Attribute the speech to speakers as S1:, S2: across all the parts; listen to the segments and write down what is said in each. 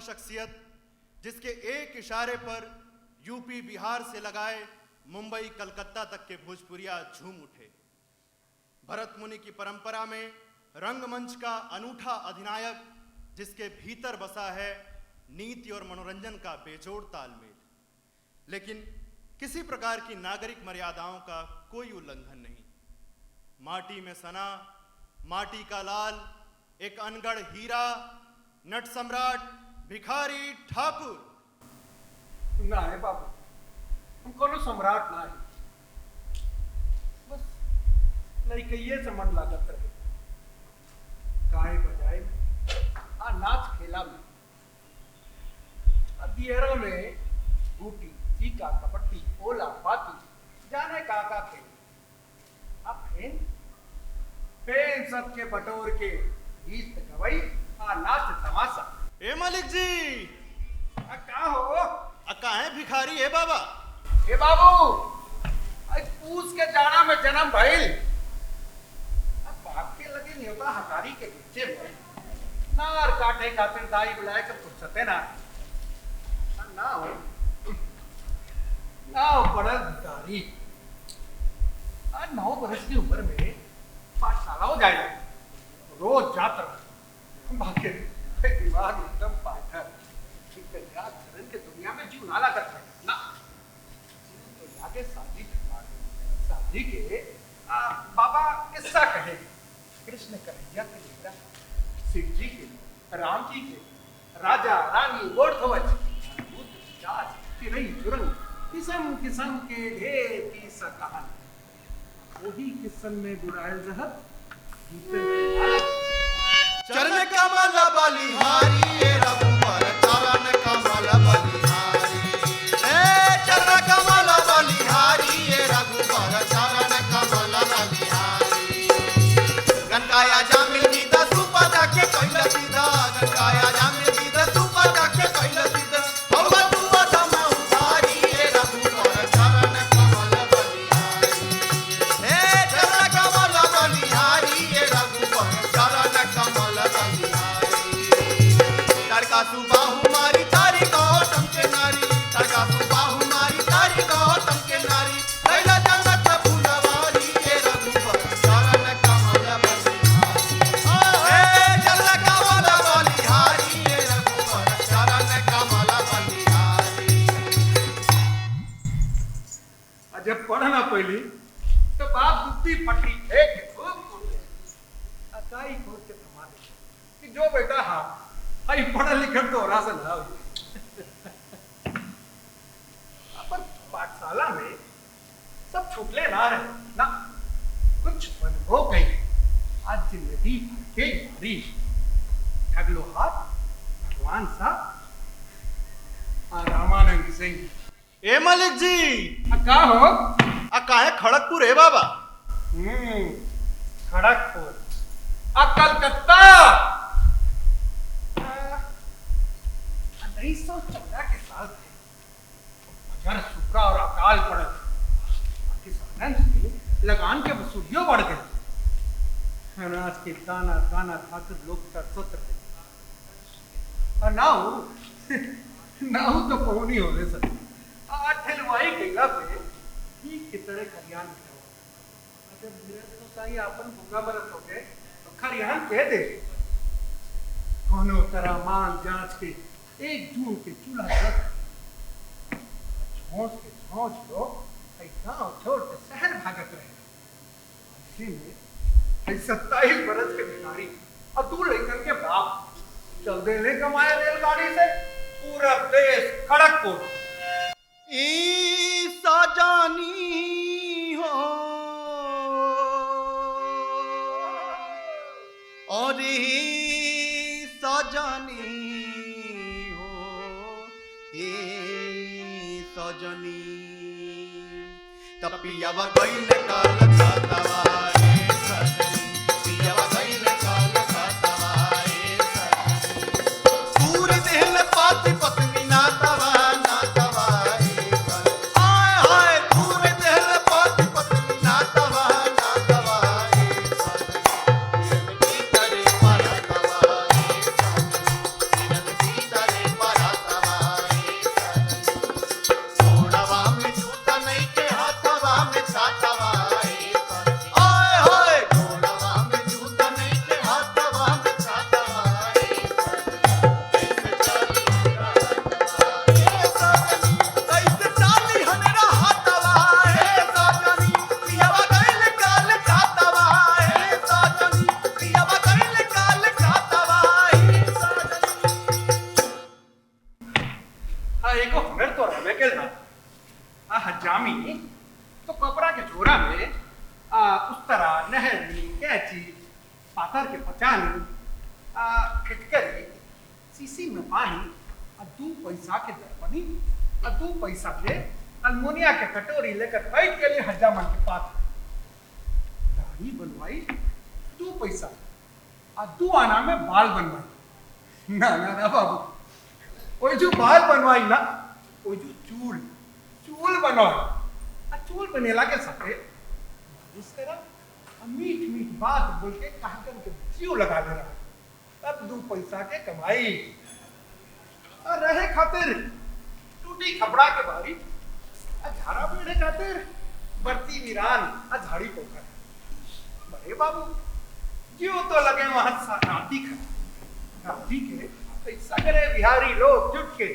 S1: शख्सियत जिसके एक इशारे पर यूपी बिहार से लगाए मुंबई कलकत्ता तक के भोजपुरिया झूम उठे। भरत मुनि की परंपरा में रंगमंच का अनूठा अधिनायक जिसके भीतर बसा है नीति और मनोरंजन का बेजोड़ तालमेल, लेकिन किसी प्रकार की नागरिक मर्यादाओं का कोई उल्लंघन नहीं। माटी में सना, माटी का लाल, एक अनगढ़ हीरा, नट सम्राट भिखारी ठाकुर।
S2: ना है बाबू, हम कोनो सम्राट ना है, बस लइकइये से मन लागत रहे। गाय बजाए आ नाच खेला में, दियरा में बूटी, सीका, कबड्डी, ओला, पाती, जाने काका खेल। अब फेन सबके बटोर के गीत गवई आ नाच तमाशा।
S1: ए मालिक जी,
S2: का हो?
S1: अक्का है भिखारी है बाबा।
S2: ए बाबू, आज पूस के जाना में जन्म भइल। अब बाप के लगे न्योता हकारी के बच्चे में नार काटे खातिर दाई बुलाए के फुर्सते ना हो पड़ल भिखारी। आज 9 बरस की उम्र में पाठशाला हो जाएगा, रोज जाता बाकी दिमाग एकदम पाठर चरण के दुनिया में जीव नाला करता है ना। तो जाके शादी के बाबा किस्सा कहे, कृष्ण कन्हैया के बेटा, शिव जी के, राम जी के, राजा रानी गोरधवज, किस्म किस्म के ढेर की कहानी। वही किस्म में बुराइल जहर
S1: चरण कमल बलिहारी रघुवर चरण कमल बलिहारी, चरण कमल बलिहारी रघुवर चरण कमल बलिहारी। गंगाया जामिन जी दसु पदा के कैला सीधा, गंगाया जामिन जी दसु पदा के कैला सीधा। भगवान तू अधम उधारी रघुवर चरण कमल बलिहारी, चरण कमल बलिहारी रघुवर चरण कमल बलिहारी। तड़का सुबाहु मारी तारी गौतम के नारी, तड़का सुबाहु मारी तारी गौतम के नारी। कैला जगत फुलवारी रघुवर चरण कमल बलिहारी, चरण कमल बलिहारी रघुवर चरण कमल बलिहारी।
S2: जब पढ़ना पहली तो बाप दुखती पट्टी फेंक के खूब कूदे, अकाई कूद के थमा दे कि जो बेटा हाँ आई पढ़ा लिखा तो और से ना हुई। पर पाठशाला में सब छुटले ना रहे ना, कुछ मन हो गई। आज जिंदगी के यारी ठगलो हाथ भगवान साहब रामानंद सिंह।
S1: ए मलिक जी,
S2: का हो?
S1: अक्का है खड़गपुर है बाबा।
S2: खड़गपुर, कलकत्ता। 1914 के साल थे, अगर सूखा और अकाल पड़ा, किसानन से लगान के वसूलियों बढ़ गए। अनाज के दाना दाना खाकर लोग तरसत रहे। और ना हो तो पहुनी हो गए सर। ठेलवाई गंगा पे ही कितने खरियान में जब तो साई अपन भूखा बरस हो गए तो खरियान कह दे कोनो तरह मान जांच के 1 जून के चूल्हा रख छोंच लो गाँव छोड़ के शहर भागत रहे। इसी में 27 बरस के भिखारी और तू लेकर के बाप चल दे ले कमाए रेलगाड़ी से पूरा देश खड़गपुर।
S1: ईसा जानी हो और ईसा जानी हो, ईसा जानी तपियावा गइल काल खातवाए सजनी, पियावा गइल काल खातवाए सजनी। पूरे देह में पाती पत्नी नातवा
S2: अप्सरा, नहरनी, कैची, पाथर के पचानी, खिटकरी, सीसी में पानी, 2 पैसा के दर्पणी, 2 पैसा के अल्मोनिया के कटोरी लेकर बैठ के लिए हजामन के पास दाढ़ी बनवाई 2 पैसा, 2 आना में बाल बनवाई। ना ना ना बाबू, वो जो बाल बनवाई ना, वो जो चूल बनवाई, चूल बनेला के साथे मालिश करा, मीठ बात बोल के कहकर के जीव लगा दे रहा। अब 2 पैसा के कमाई और रहे खातिर टूटी खपड़ा के बारी, झाड़ा पेड़े खातिर बरती वीरान, झाड़ी पोखर। बड़े बाबू जीव तो लगे वहां राती के सगरे बिहारी लोग जुट के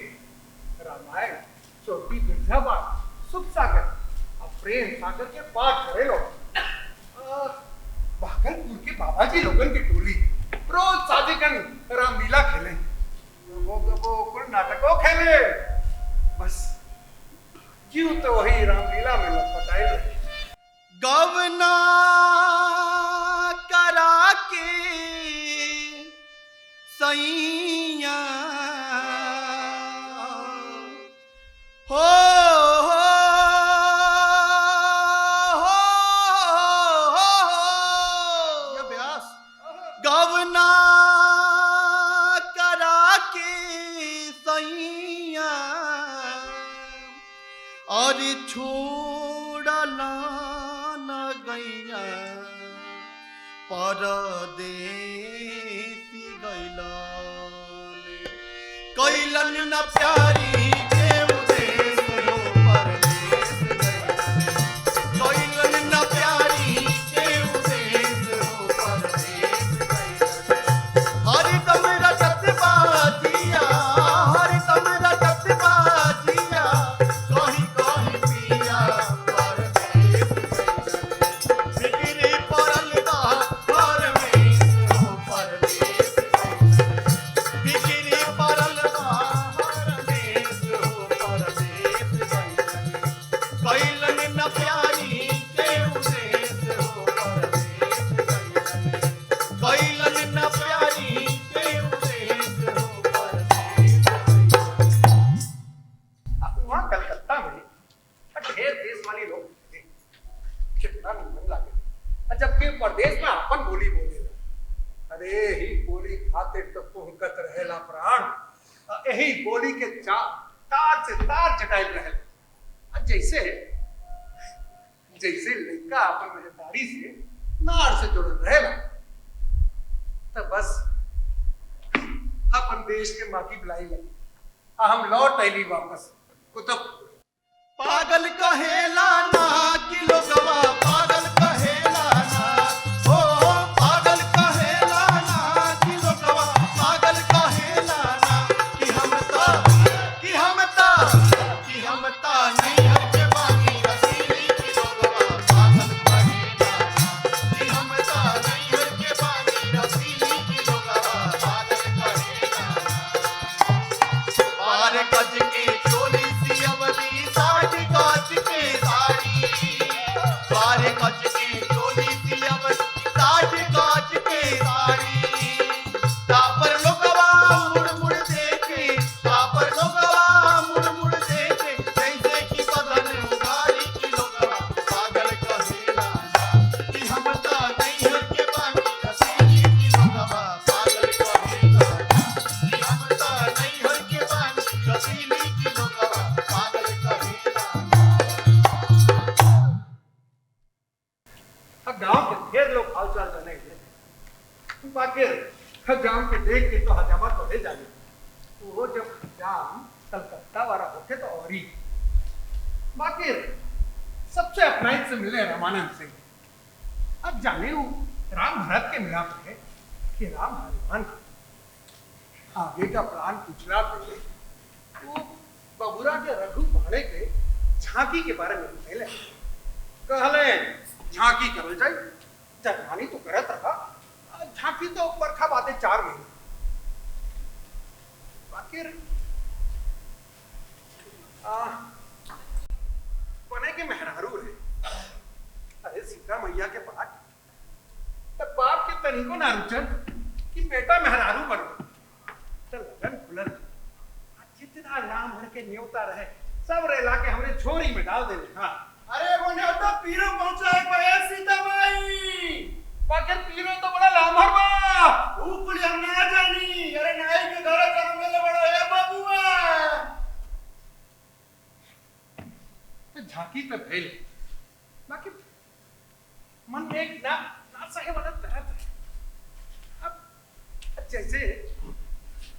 S2: रामायण, चौथी बिरझाबाद, सुख सागर और प्रेम सागर के पाठ करे लोग। भागलपुर के बाबा जी लोगन की टोली रोज साजिकन रामलीला खेले, वो कुल नाटकों खेले। बस जीव तो वही रामलीला में लटपटाए रहे।
S1: गवना करा के सैया हो गवना करा के सैया और छोड़ला न गैया परदेसी गैलन कैलन न प्यारी देव देश हो परदेस गैलन कैलन न प्यारी देव देश हो परदेस गैलन हरिदम रटत बाजिया हरिदम रटत बाजिया कहीं कहीं पिया परदेस गैलन बिगड़ी पड़ल बा घर में हो परदेस गैलन बिगड़ी पड़ल बा घर में हो परदेस गैलन कैलन न प्यारी देव देश हो परदेस गैलन कैलन न प्यारी देव देश हो परदेस गैलन।
S2: वहां कलकत्ता में ढेर देश वाली लोग थे, कितना निमन लागे। जबकि प्रदेश में अपन बोली बोले, अरे ही बोली खातिर तो कुहकत रहेला प्राण, यही बोली के तार से तार चटाइल रहे। जैसे जैसे लड़का अपन महतारी से नार से जुड़ल रहेला, तो बस अपन देश के माटी बुलाई लगी। हम लौट आईली वापस कुतुब।
S1: पागल कहेला ना कि लोगवा पागल कहेला ना हो पागल कहेला ना कि लोगवा पागल कहेला ना कि हम ता नहीं हर के बानी रसीली कि लोगवा पागल कहेला ना कि हम ता नहीं हर के बानी रसीली कि लोगवा पागल कहेला ना बार गज के चोली सियवली साठ गाज के साड़ी बार गज के चोली सियवली साठ गाज के साड़ी तापर लोगवा मुड़ मुड़ देखे तापर लोगवा मुड़ मुड़ देखे जैसे कि बदन उगारी की लोगवा पागल कहेला ना कि हम ता नहीं हर के बानी रसीली की लोगवा पागल कहेला ना कि हम ता नहीं हर के बानी रसीली की लोगवा पागल कहेला ना।
S2: अब गांव के ढेर लोग हालचाल जाने गए, बाकी गांव के देख के तो हजामत तो ले जाए। वो जब हजाम कलकत्ता वाला होते तो और ही बाकी सबसे अपनाइत से मिले रामानंद सिंह। अब जाने वो राम भरत के मिला पे कि राम हनुमान आगे का प्लान पूछना पे वो बबुरा के रघु पाड़े के झांकी के बारे में पहले कहले झांकी करल जाए। जगमानी तो करत रहा, झांकी तो बरखा बातें 4 महीने बाकी बने के मेहरारू रहे। अरे सीता मैया के पाठ तनिको ना रुचन कि बेटा मेहरारू बनो तो लगन खुलल जितना राम भर के न्योता रहे सब रेला के हमरे झोरी में डाल दे। हाँ
S1: अरे वो न्योता पीरो पहुंचा है पाया सीताबाई।
S2: बाकी पीरो तो बड़ा लामहर बा
S1: ऊ कुल हम ना जानी। अरे नाई के घर कर मेले बड़ा है बाबूआ।
S2: तो झांकी पे भेल बाकी मन में एक ना सहे वाला तरह अब जैसे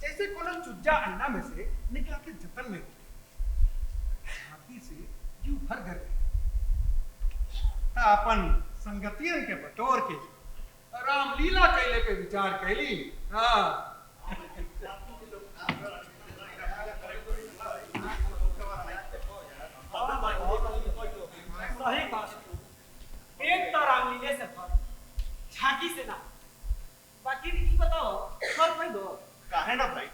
S2: जैसे कोनो चुज्जा अंडा में से निकला के जतन में झांकी से जीव भर गए अपन संगतियन के बटोर के रामलीला कैले पे विचार कैली। हाँ
S3: सही बात। एक तो रामलीले से फल झांकी से ना बाकी ई बताओ फल कोई दो
S1: काहे ना भाई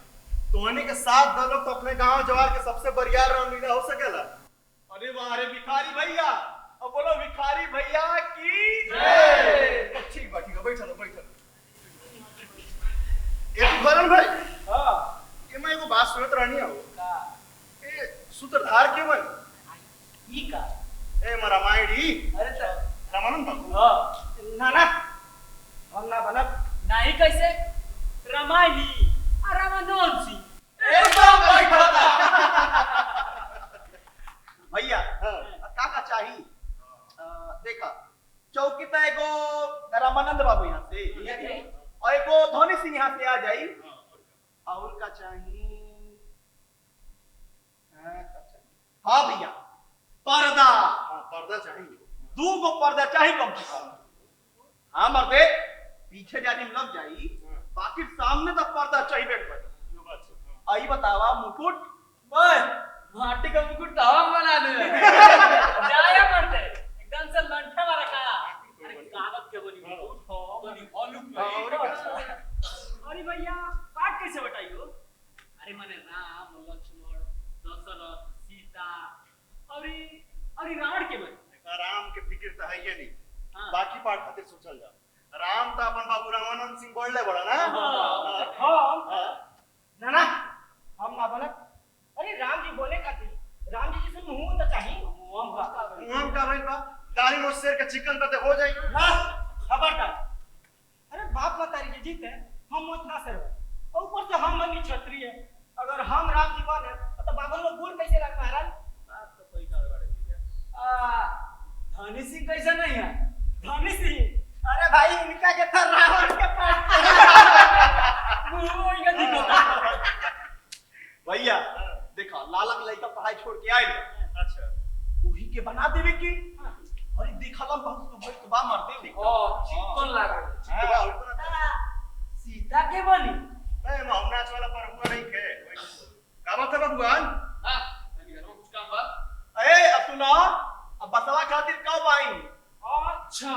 S1: तोहने के साथ दलो तो अपने गांव जवार के सबसे बढ़िया रामलीला हो सकेला। अरे वाह रे भिखारी भैया अब बोलो भिखारी भैया की जय। ठीक बा ठीक है बैठो बैठो। एक भरन भाई
S3: हां
S1: ये मैं एगो बात सुनत रहनी हो का ए सूत्रधार के बन
S3: ई का
S1: ए म रामायणी
S3: अरे तो
S1: रामानंद बाबू
S3: हां ना ना हम ना बनब नहीं कैसे रामायणी और रामानंद जी
S1: एकदम बैठा था भैया का का चाहिए देखा चौकी तो एगो रामानंद बाबू यहाँ से और एगो धोनी सिंह यहाँ से आ जाई और का चाहिए हाँ भैया पर्दा। हाँ पर्दा चाहिए दू गो पर्दा चाहिए कम से कम। हाँ मर्दे पीछे जाने में लग जाई बाकी सामने तक पर्दा चाहिए बेट पर। आई बतावा मुकुट
S3: ओए माटी का मुकुट तो हम बना दे जाया मरते एकदम से लंठा मारा का अरे कागज के बनी मुकुट हो बनी हॉलू अरे भैया काट कैसे बताइयो अरे माने राम लक्ष्मण दशरथ सीता अरे रावण के बने
S1: राम के फिक्र तो है ये नहीं।
S3: हाँ।
S1: बाकी पार्ट खातिर सोचल जा राम तो अपन बाबू रामानंद सिंह बोलले बड़ा ना।
S3: हाँ ना ना हम ना बोला अरे राम जी बोले खातिर राम जी जैसे मुंह तो चाहिए
S1: मुंह का भाई बा दाढ़ी मोछ शेर के चिकन तो हो जाई
S3: ना खबरदार अरे बाप मतारी के जीते हम मत ना सर और ऊपर से हम बनी क्षत्रिय अगर हम राम जी बने तो बाबा लोग गुड़ कैसे लग महाराज बात तो कोई कर बड़े धनी सिंह कैसे नहीं है धनी सिंह अरे भाई इनका के था रावण के पास मुंह इनका दिखता
S1: भैया देखा लालक लइका पढ़ाई छोड़ के आइल। अच्छा वही के बना देवे की। अरे देखला बहुत तो भाई तो बा मार दे
S3: ओ चिकन लगा सीता के बनी
S1: ए मौनाच वाला पर हुआ नहीं के का बात है भगवान।
S3: हां अभी घर में कुछ काम बा
S1: ए अब सुनो अब बसवा खातिर कब आई।
S3: अच्छा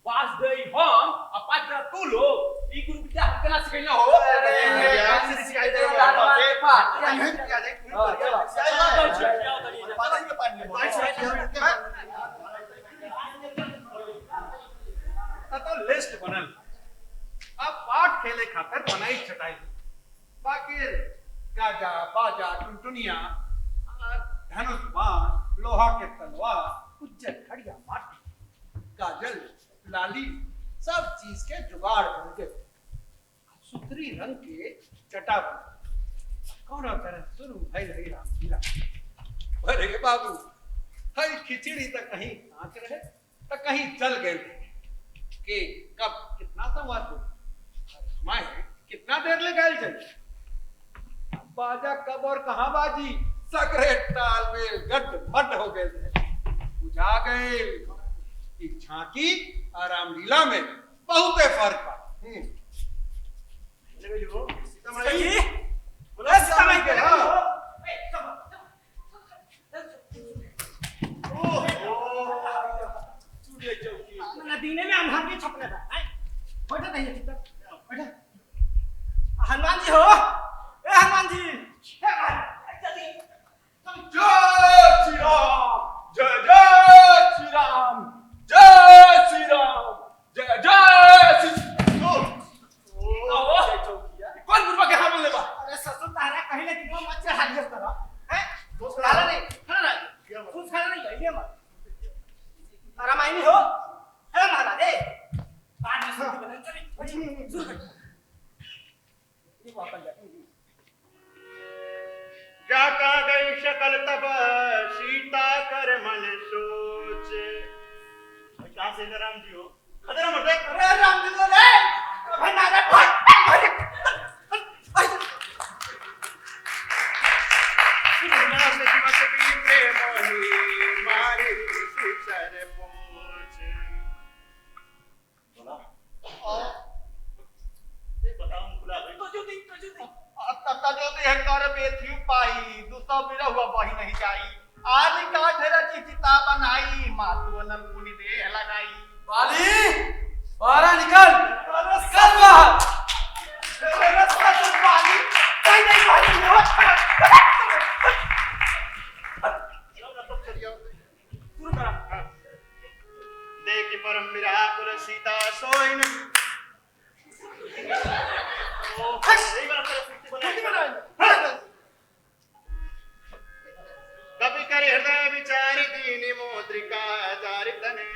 S3: वास गई हम अपात्र तू लो ई गुरु विद्या हम केना सिखैलो हो
S1: अरे यार से सिखाई दे
S2: तो लिस्ट बनल अब पाठ खेले खातिर बनाई छटाई बाकी गाजा बाजा टुनटुनिया धनुष बाण लोहा के तलवार उज्जर खड़िया माटी काजल लाली सब चीज के जुगाड़ बन गए। सुतरी रंग के चटा बन कौन तरह शुरू भई रही रामलीला। अरे बाबू हई खिचड़ी तक कहीं कांच रहे तो कहीं जल गए कि कब कितना संवाद हो माए कितना देर ले गए चल बाजा कब और कहां बाजी सकरे ताल में गट फट हो गए बुझा गए कि झांकी और रामलीला में बहुत फर्क बा।
S1: सीतामढ़ी
S3: बोला सीतामढ़ी के दीने में अंधार के छपने था बैठा नहीं है बैठा हनुमान जी हो ए हनुमान जी जल्दी
S2: जय श्री राम जय जय श्री राम जय श्री राम जय जय श्री
S3: ये वापस जा
S1: जाता गई शकल तब सीता कर मन सोच। कहाँ से राम जी हो? खतरा मत देख।
S3: अरे राम जी बोले भंडारा भाग
S2: बाली बाहर निकल निकल बाहर।
S1: देख परम विराकुल सीता सोइन कभी कर हृदय विचार दीनी मोद्रिका जार तने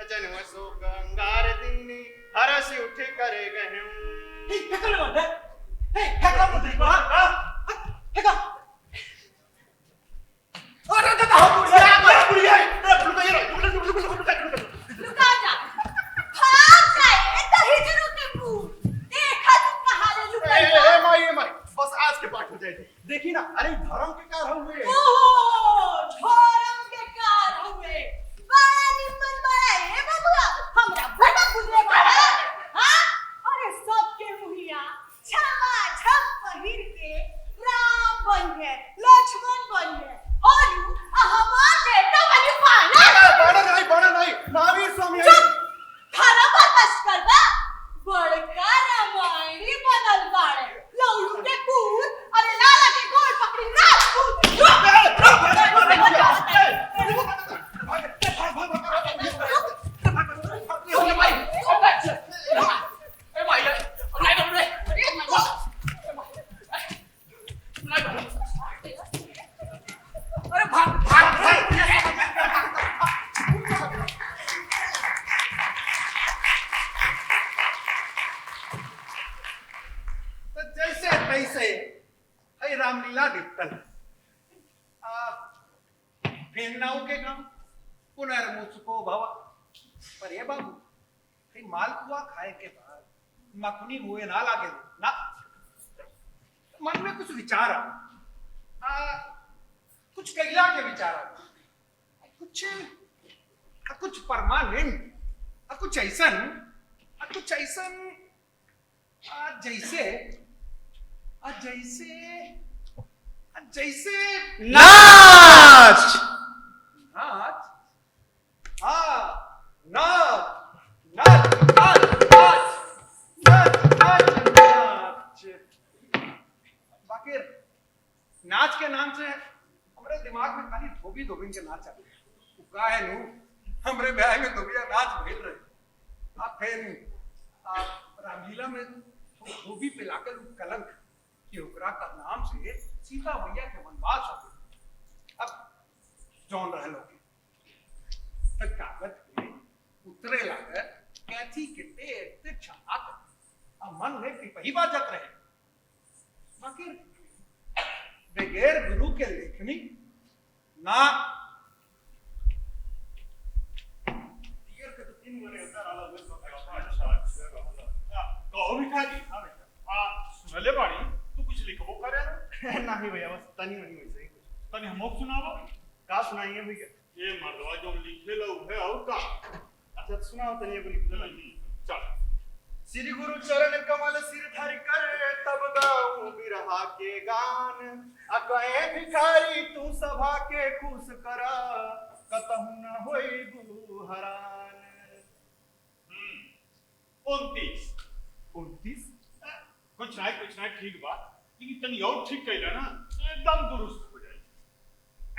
S1: जन्म शोक अंगार दीनी हरसी उठी करे गहूं। बस आज के पाठ हो जाएगी। देखिए ना, अरे धर्म के कारण हुए बड़ा नहीं महावीर स्वामी से है रामलीला निपटल फिर नाउ के काम पुनर्मुसको भव। पर ये बाबू है मालपुआ खाए के बाद मखनी मुए ना लागे ना, मन में कुछ विचार कुछ कैला के विचार कुछ परमानेंट कुछ ऐसन जैसे जैसे
S2: नाच
S1: नाच नाच नाच नाच नाच नाच नाच बाकी नाच के नाम से हमारे दिमाग में खाली धोबी धोबी के नाच आते का है नु हमरे ब्याह में धोबिया नाच भेल रहे आप फिर रामलीला में धोबी पे लाकर कलंक कि ओकरा का नाम से सीता मैया के वनवास हो गए। अब जौन रह लोगे तो कागज पे उतरे लाकर कैथी के ते छात अब मन में पिपही बाजत रहे बाकी बगैर गुरु के लेखनी ना
S4: कहो भिखारी सुनले बाड़ी तू कुछ लिखबो करे ना?
S1: नहीं भैया बस तनी मनी वैसे ही कुछ
S4: तनी हमो सुनावो।
S1: का सुनाइए भैया?
S4: ये मर्दवा जो लिखे लो है और का
S1: अच्छा सुनाओ तनी एगो लिख दे।
S4: चल
S1: श्री गुरु चरण कमल सिर धरि कर तब गाऊं बिरहा के गान अकए भिखारी तू सभा के खुश करा कतहु न होई गुरु हरान।
S4: 29 कुछ ना ठीक बा लेकिन तनी और ठीक कैला ना एकदम दुरुस्त हो जाए।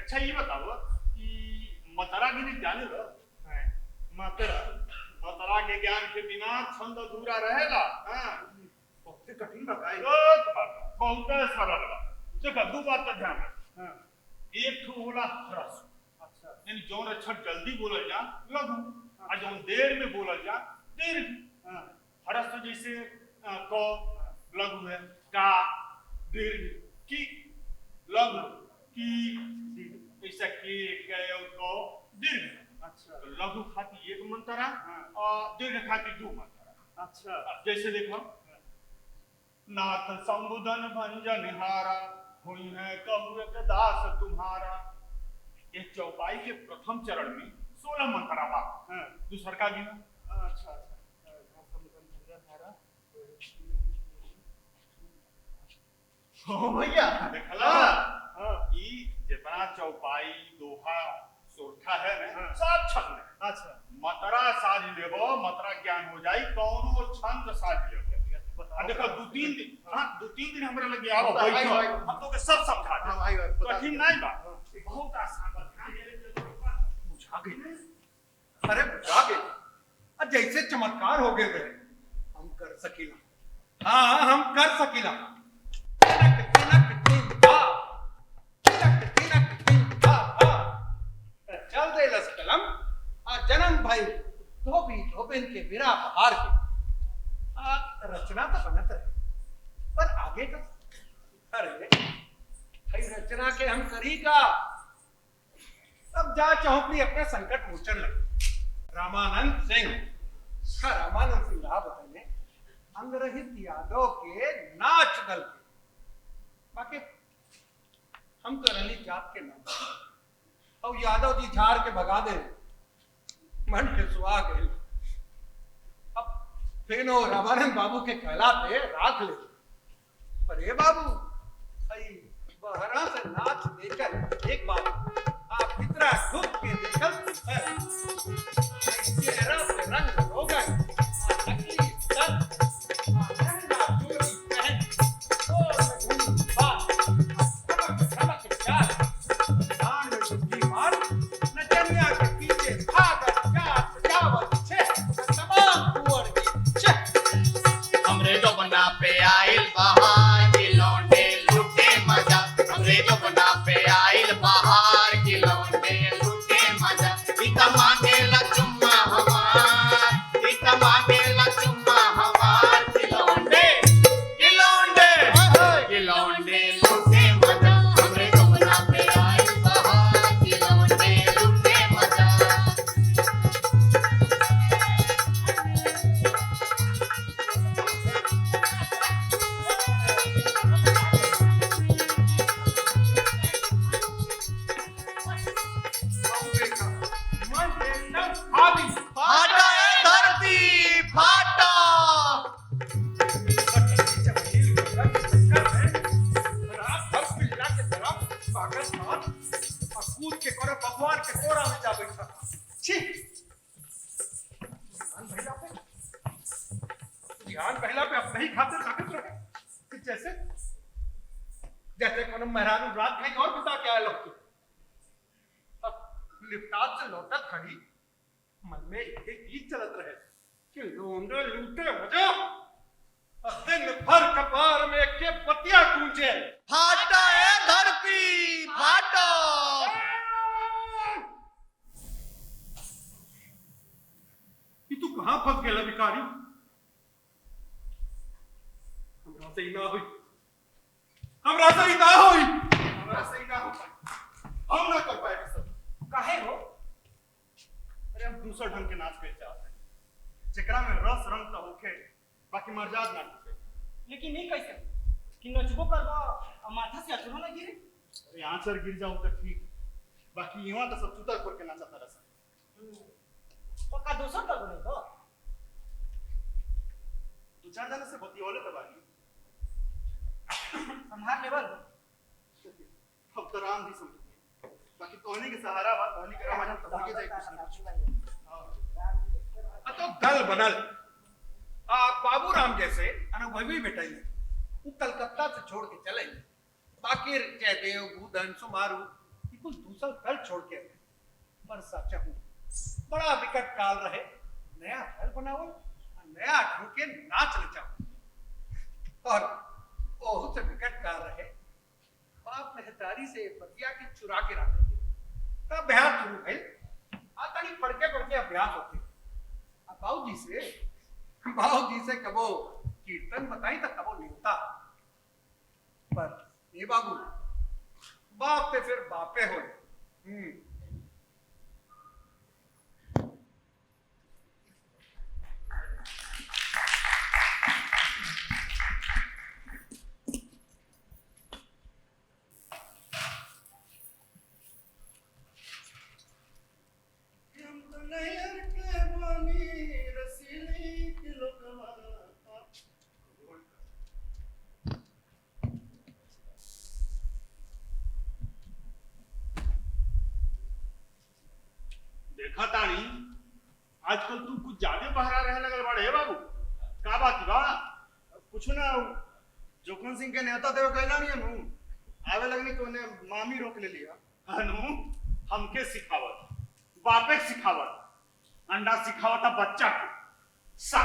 S4: अच्छा ये बताओ कि मतरा गिने जाने लो मतरा के ज्ञान के बिना छंद अधूरा रहेगा।
S1: बहुत कठिन बताई
S4: बहुत सरल बा। देखो दो बात का ध्यान रख। एक ठो होला ह्रस्व,
S1: अच्छा
S4: यानी जौन अक्षर जल्दी बोलल जा लघु और जौन देर में बोलल जा दीर्घ। हरस जैसे क लघु है, का दीर्घ, की लघु, की ऐसा के और क दीर्घ।
S3: अच्छा
S4: तो लघु खाती एक मंत्रा और दीर्घ खाती दो मंत्रा।
S3: अच्छा
S4: जैसे देखो, नाथ संबुधन भंजन हारा, हुई है कहु एक दास तुम्हारा। ये चौपाई के प्रथम चरण में 16 मंत्रा बा। दूसर का गिना।
S3: अच्छा
S4: हो भैया देखला
S3: हाँ।
S4: ई जितना चौपाई दोहा सोरठा है ना
S3: हाँ।
S4: सब छंद है।
S3: अच्छा
S4: मतरा साज लेबो, मतरा ज्ञान हो जाई, कौनो छंद साज लेबो। देखो दो तीन दिन हमरा लगे आओ बैठो, हम तो के सब समझा दे।
S1: हाँ भाई
S4: कठिन नहीं बा, बहुत आसान बा।
S2: बुझा गई, अरे बुझा गई। अब जैसे चमत्कार हो गए हम कर सकीला। हाँ हम कर सकीला। तिनक तिनक तिन था, तिनक तिनक तिन था। चल दे लस कलम और जन्म भाई धोबी धोबिन के बिना बहार के। रचना तो बनत रहे, पर आगे का अरे भाई रचना के हम करी का। अब जा चौपड़ी अपने संकट मोचन लगे। रामानंद सिंह रहा बताइए, अंगरहित यादव के नाच दल के। बाकी हम तो रली जात के नाम और यादव जी झाड़ के भगा दे, मन के सुहा गए। अब फेनो रामानंद बाबू के कहला पे राख ले, पर ये बाबू बहरा से नाच देकर एक बार आप इतना दुख के देखल चेहरा पे रंग हो गए, नकली सर लहंगा चोली पहन चमक चार दान में बुद्धि मार नचनिया के पीछे भागत चार सजावट छह तमाम कुंवर की छह।
S1: हमरे जो बना पे आइल बहार की लौंडे लूटे मजा, हमरे जो बना पे आइल बहार की लौंडे लूटे मजा। इता मांगे ला चुम्मा हमार, इता मांगे ला चुम्मा हमार की लौंडे लूटे मजा। हमरे जो बना पे आइल बहार की लौंडे लूटे मजा। फाटा है धरती फाटा,
S2: भगवान के कोरा में जा बैठा। ध्यान पहला पे अपने ही खाते ताकत रहे, जैसे जैसे कोनो मेहरारू रात कहीं और बिता के आया लोग। अब लिफ्टात से लौटत खड़ी मन में एक गीत चलत रहे कि लौंडे लूटे मजा, दिन भर कपार में के पतिया गूंजे।
S1: फाटा है धरती फाटा।
S2: कि तू कहां फंस गया भिखारी? हमरा से ही ना हुई, हमरा से ही ना हुई, हमरा से ही ना हो पाए, हम ना कर पाएंगे सब।
S3: काहे हो?
S4: अरे हम दूसरा ढंग के नाच के चाहते हैं, जेकरा में रस रंग तो होखे, बाकी मर्याद ना टूटे।
S3: लेकिन नहीं कैसे कि नचबो करबो और माथा से अचरो ना गिरे?
S4: अरे आंचर गिर जाऊं तो ठीक, बाकी यहाँ तो सब चूतर खोल के नाचा तरह से।
S3: तो का दोसर कर बने तो
S4: दो चार जने से बतियोले तो बानी,
S3: संभाल लेवल।
S4: अब तो राम भी समझ, बाकी तोहनी के सहारा बा, तोहनी के रामायण तो होके जाए कुछ ना कुछ।
S2: तो दल बनल बाबूराम जैसे अनुभवी बेटा ने वो कलकत्ता से छोड़ के चले, बाकी जयदेव भूधन सुमारू ये कुछ दूसरा दल छोड़ के आए। पर सच हूं बड़ा विकट काल रहे, नया दल बनाओ नया ढंग के नाच नचाओ। और बहुत से विकट काल रहे, बाप मेहतारी से बतिया के चुरा के रख दिए, तब अभ्यास शुरू भइल। आतनी पढ़के अभ्यास होते। अब बाबूजी से बाबूजी से कबो कीर्तन बताई तो कबो न्योता, पर ये बाबू बाप पे फिर बापे हो।
S4: देखा तानी आजकल तू कुछ ज्यादा बहरा रहे लगल बड़े बाबू, का बात बा?
S1: कुछ ना, जोखन सिंह के नेता देव कहना नहीं हनु आवे लगनी तो ने मामी रोक ले लिया।
S4: अनु हमके सिखावत, बापे सिखावत, अंडा सिखावता बच्चा को, सा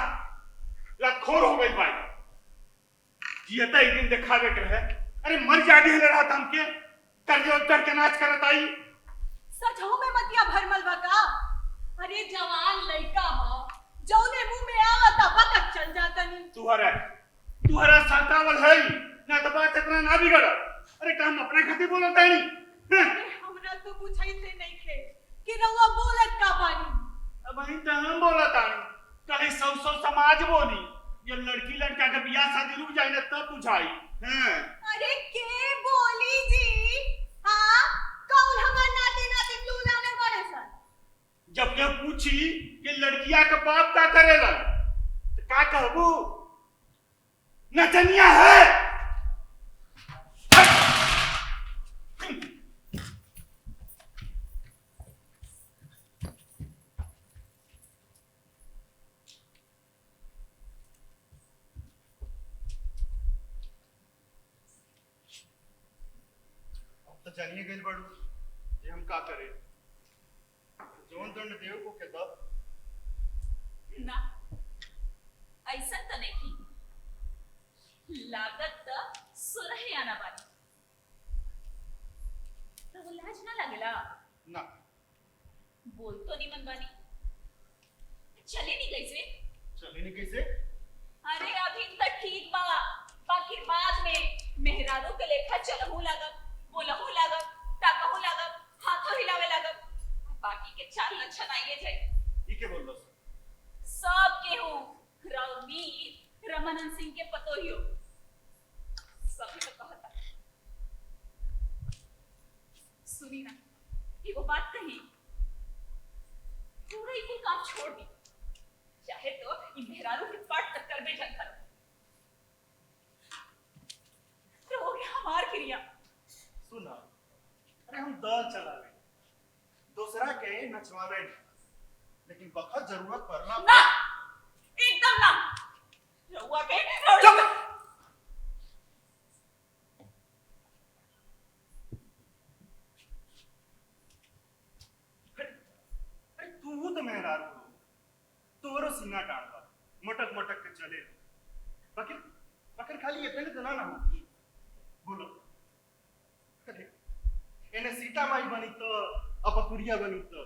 S4: लखोर हो गई भाई। जियता एक दिन दिखावे के रहे, अरे मर जाने ले रहा था हमके, कर्जे उतर के नाच करत आई।
S5: सच हो में मतिया भरमल बका। अरे जवान लड़का बा, जौने मुंह में आवता बकत चल जाता नी।
S4: तुहरा संतावल है ना, तो बात इतना ना बिगड़। अरे काम अपने खातिर बोलता नहीं।
S5: अरे हमरा तो पूछाई से नहीं खे कि रउआ बोलत का बानी।
S4: अब ही तो हम बोलता नहीं, कहीं सौ समाज बोली, ये लड़की लड़का के बियाह शादी रुक जाए ना तब बुझाई।
S5: अरे के बोली जी? हाँ कौन हमार नाते नाते लूला ने बड़े सन?
S4: जब के पूछी कि लड़किया का बाप का करेला तो का कहबू? नचनिया है।
S1: तो जानिए गइल बड़ू जे हम का करे, जौन दंड देव को के दब
S6: ना ऐसा तो नहीं लागत तो सुरहे आना बानी तो लाज ना लगेला
S1: ना।
S6: बोल तो नहीं मन बानी, चले नहीं कैसे?
S1: चले नहीं कैसे?
S6: अरे अभी तक ठीक बा, बाकी बाद में मेहरारू के लेखा चलहू लागब, बोलहू लागब, ताकहू लागब, हाथों हिलावे लागब, बाकी के चार लक्षण आइए जाए।
S1: ई के बोल दो
S6: सब के हूँ राउमीर रमनन सिंह के पतोहियो सभी तो कहता। सुनी ना ये वो बात कही, पूरा ही काम छोड़ दी, चाहे तो ये मेहरारू के पाट तक कर बेचन करो। तो हो गया हमार क्रिया।
S1: सुना, अरे हम दल चलावे, दूसरा के नचवावे, लेकिन वक्त जरूरत पड़ना
S6: ना एकदम ना रहुआ के
S1: चुप। अरे तू तो मेहरारू हो, तोरो सीना टाड़वा, मटक मटक के चले, बकिर बकिर खाली इतने तो ना हो। बोलो, अरे इन्हें सीता माई बनी तो अपपुरिया बनी तो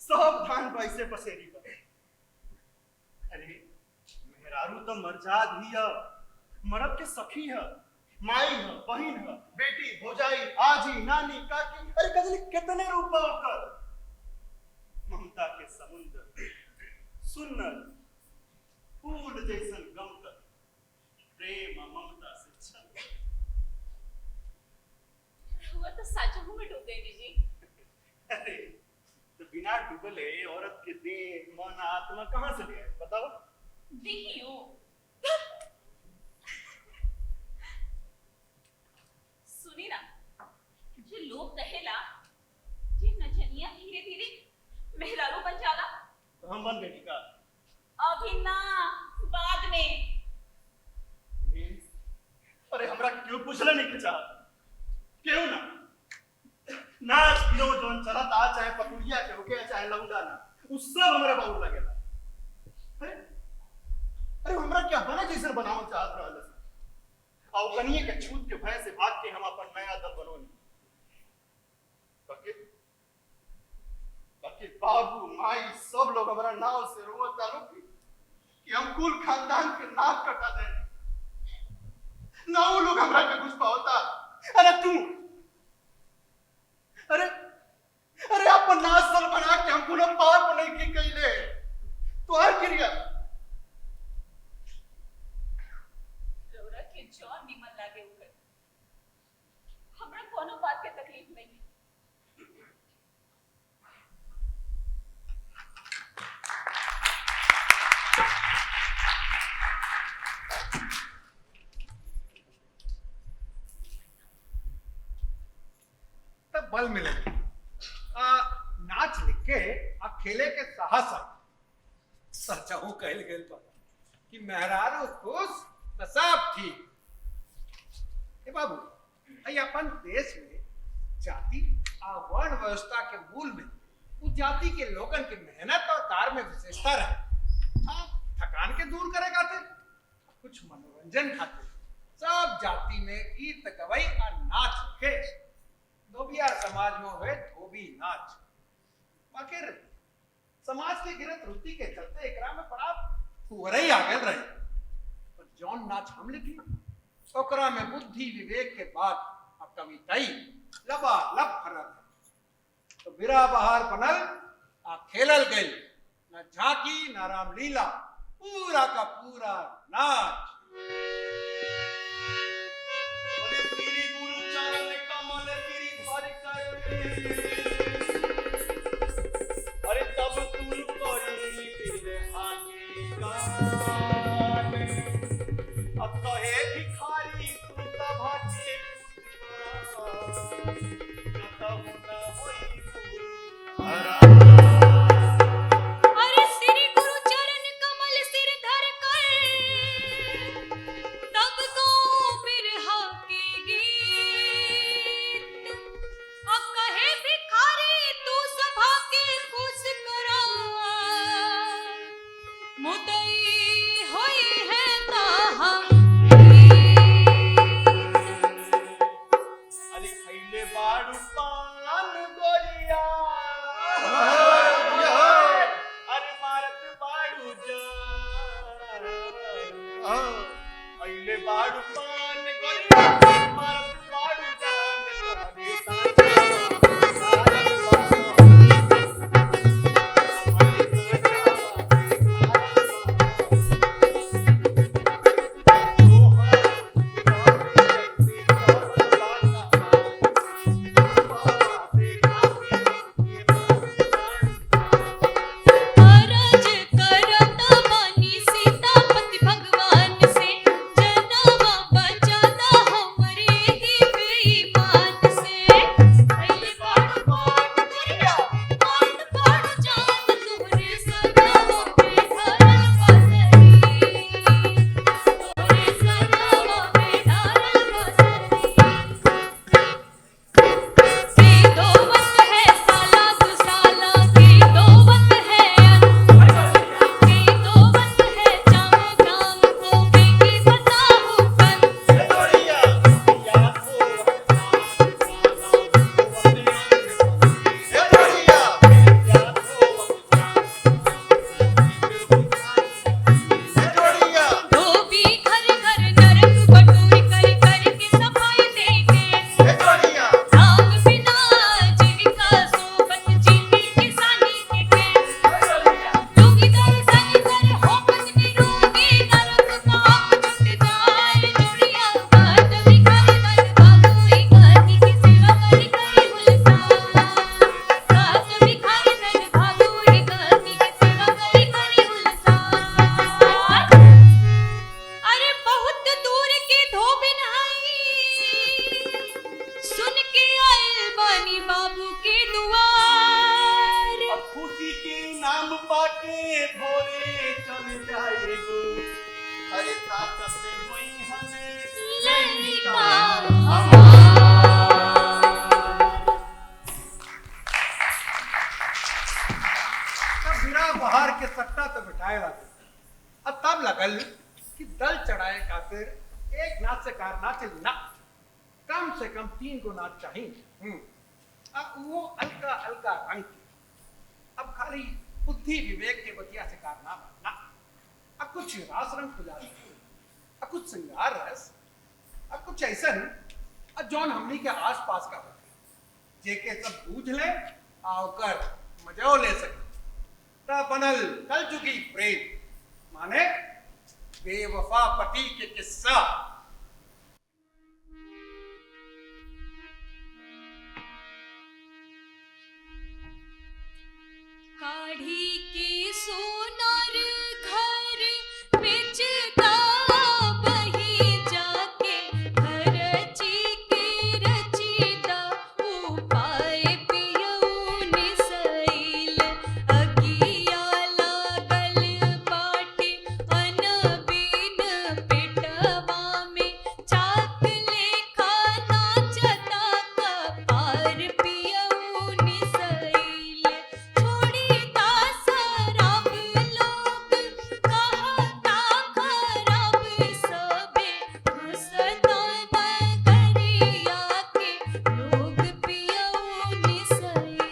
S1: सब धान पैसे पसेरी बने। अरे मेहरारू तो मर्जाद ही है, मर्द के सखी है, माई है, बहन है, बेटी, भौजाई, आजी, नानी, काकी, अरे कजली कितने रूप होकर ममता के समुद्र, सुन्नत फूल जैसन गमकर, प्रेम ममता से छल।
S6: रहुआ तो साचहू में डूब गई जी।
S1: अरे तो बिना डूबले औरत के देह मन आत्मा कहां से ले आए बताओ?
S6: देखियो सुनी ना, जो लोग कहेला जे नचनिया धीरे धीरे मेहरारू बन जाला,
S1: तो हम बन गए का?
S6: अभी ना बाद में।
S1: अरे हमरा क्यों पूछले नहीं के चाह? क्यों ना? नाच गिरो जोन चलत आ, चाहे पकुड़िया के होके चाहे लौंडा ना, उस सब हमरा बाउर लगेला। अरे अरे हमरा क्या बना जैसे बनावल चाहत रहल से, और कनिए के छूत के भय से भाग के हम अपन नया दल बनोनी। बाकी बाकी बाबू माई सब लोग हमरा नाव से रोवत चालू की कि हम कुल खानदान के नाक कटा दे ना वो लोग हमरा के कुछ पावता। अरे तू अरे अरे अपन नासल बना के हम कुल पाप नहीं की कइले तो हर क्रिया
S6: रौरा के जौन निमन लागे उकर हमरा कोनो बात के तकलीफ नहीं।
S2: तब बल मिले नाच लिख के आ खेले के साहस आई। सचाऊ कहल गए कि मेहरारू खुश तो सब ठीक। ए बाबू आई अपन देश में जाति आ वर्ण व्यवस्था के मूल में उस जाति के लोगन के मेहनत और कार्य में विशेषता रहे। थकान के दूर करे खातिर कुछ मनोरंजन खातिर सब जाति में गीत गवई और नाच लिखे। धोबिया समाज में हुए धोबी नाच बाकी समाज के गिरत रुचि के चलते एकरा में बड़ा फुहरई आ गए रहे। तो जौन नाच हम लिखी ओकरा में बुद्धि विवेक के बाद अब कविताई लबालब भरल है। तो बिरा बहार बनल आ खेलल गई न झांकी न रामलीला पूरा का पूरा नाच।
S1: बोले श्री गुरु चरण कमल गिरि धर कर अरे तब तुल करी फिर आगे गान अब कहे भिखारी तू सभा के
S5: अरे श्री गुरु चरण कमल सिर धर कर तब को बिरहा के गीत अब कहे भिखारी तू सभा के खुश करा मुदई होई है ताहम
S1: अरे खैले बाड़ू पान गोरिया अरे मारत बाड़ू जान खैले बाड़ू पान गोरिया मारत बाड़ू जान
S5: अरज करत बानी सीतापति भगवान से जनवा बचाता हमरे दिव्य ईमान से। पहले बाड़ बाड़ करिया मान बाड़ जान तुहरे सदाओ पे धरल बसरी तुहरे सदाओ पे धरल बसरी के दो वक्त है साला दुसाला के दो वक्त है के दो वक्त है चाम ग्राम को बेटी बताऊं कन
S1: गोरिया या को गोरिया या गोरिया
S5: धोबी घर घर नरक बटोरी कर कर के सफाई देके
S1: गोरिया
S5: राम बिना जीविका सोबत जीती किसानी के डूबी दर्शन कर होकत निरोगी नरक पाप छुट जाए जोड़िया काट भिखारी मन भागोई गाती की सेवा करी करी हुलसा काट भिखारी मन भागोई गाती की सेवा करी करी हुलसा। अरे बहुत दूर के धोबिन हई सुन के आइल बानी बाबू के दुआर
S1: अब खुशी के नाम पाके भोरे चल जाएगो हरे ताकत होई हमें
S5: ललिता
S2: तब बिरा बहार के सट्टा तो बिठाए लगे। अब तब लगल कि दल चढ़ाए खातिर एक नाच से कार नाच ना कम से कम 3 गो नाच चाहिए। अब वो अलका अलका रंग के। अब खाली बुद्धि विवेक के बतिया से कारनामा ना अब कुछ रास रंग खुला अब कुछ श्रृंगार रस अब कुछ ऐसा नहीं अब जौन हमनी के आस पास का होते जेके सब बूझ ले आकर मजाओ ले सके तब बनल कल चुकी प्रेम माने बेवफा पति के किस्सा।
S5: काढ़ी के सोनार घर बेचता बही जाके खर्ची के रचिता उपाय पियऊ निसैल अगिया लागल बाटे अनबीन पेटवा में चाक लेखा नाचता कपार पियऊ निसैल छोड़ी शराब लोग कहता खराब सबे हंसता नगरिया के लोग पियऊ निसैल।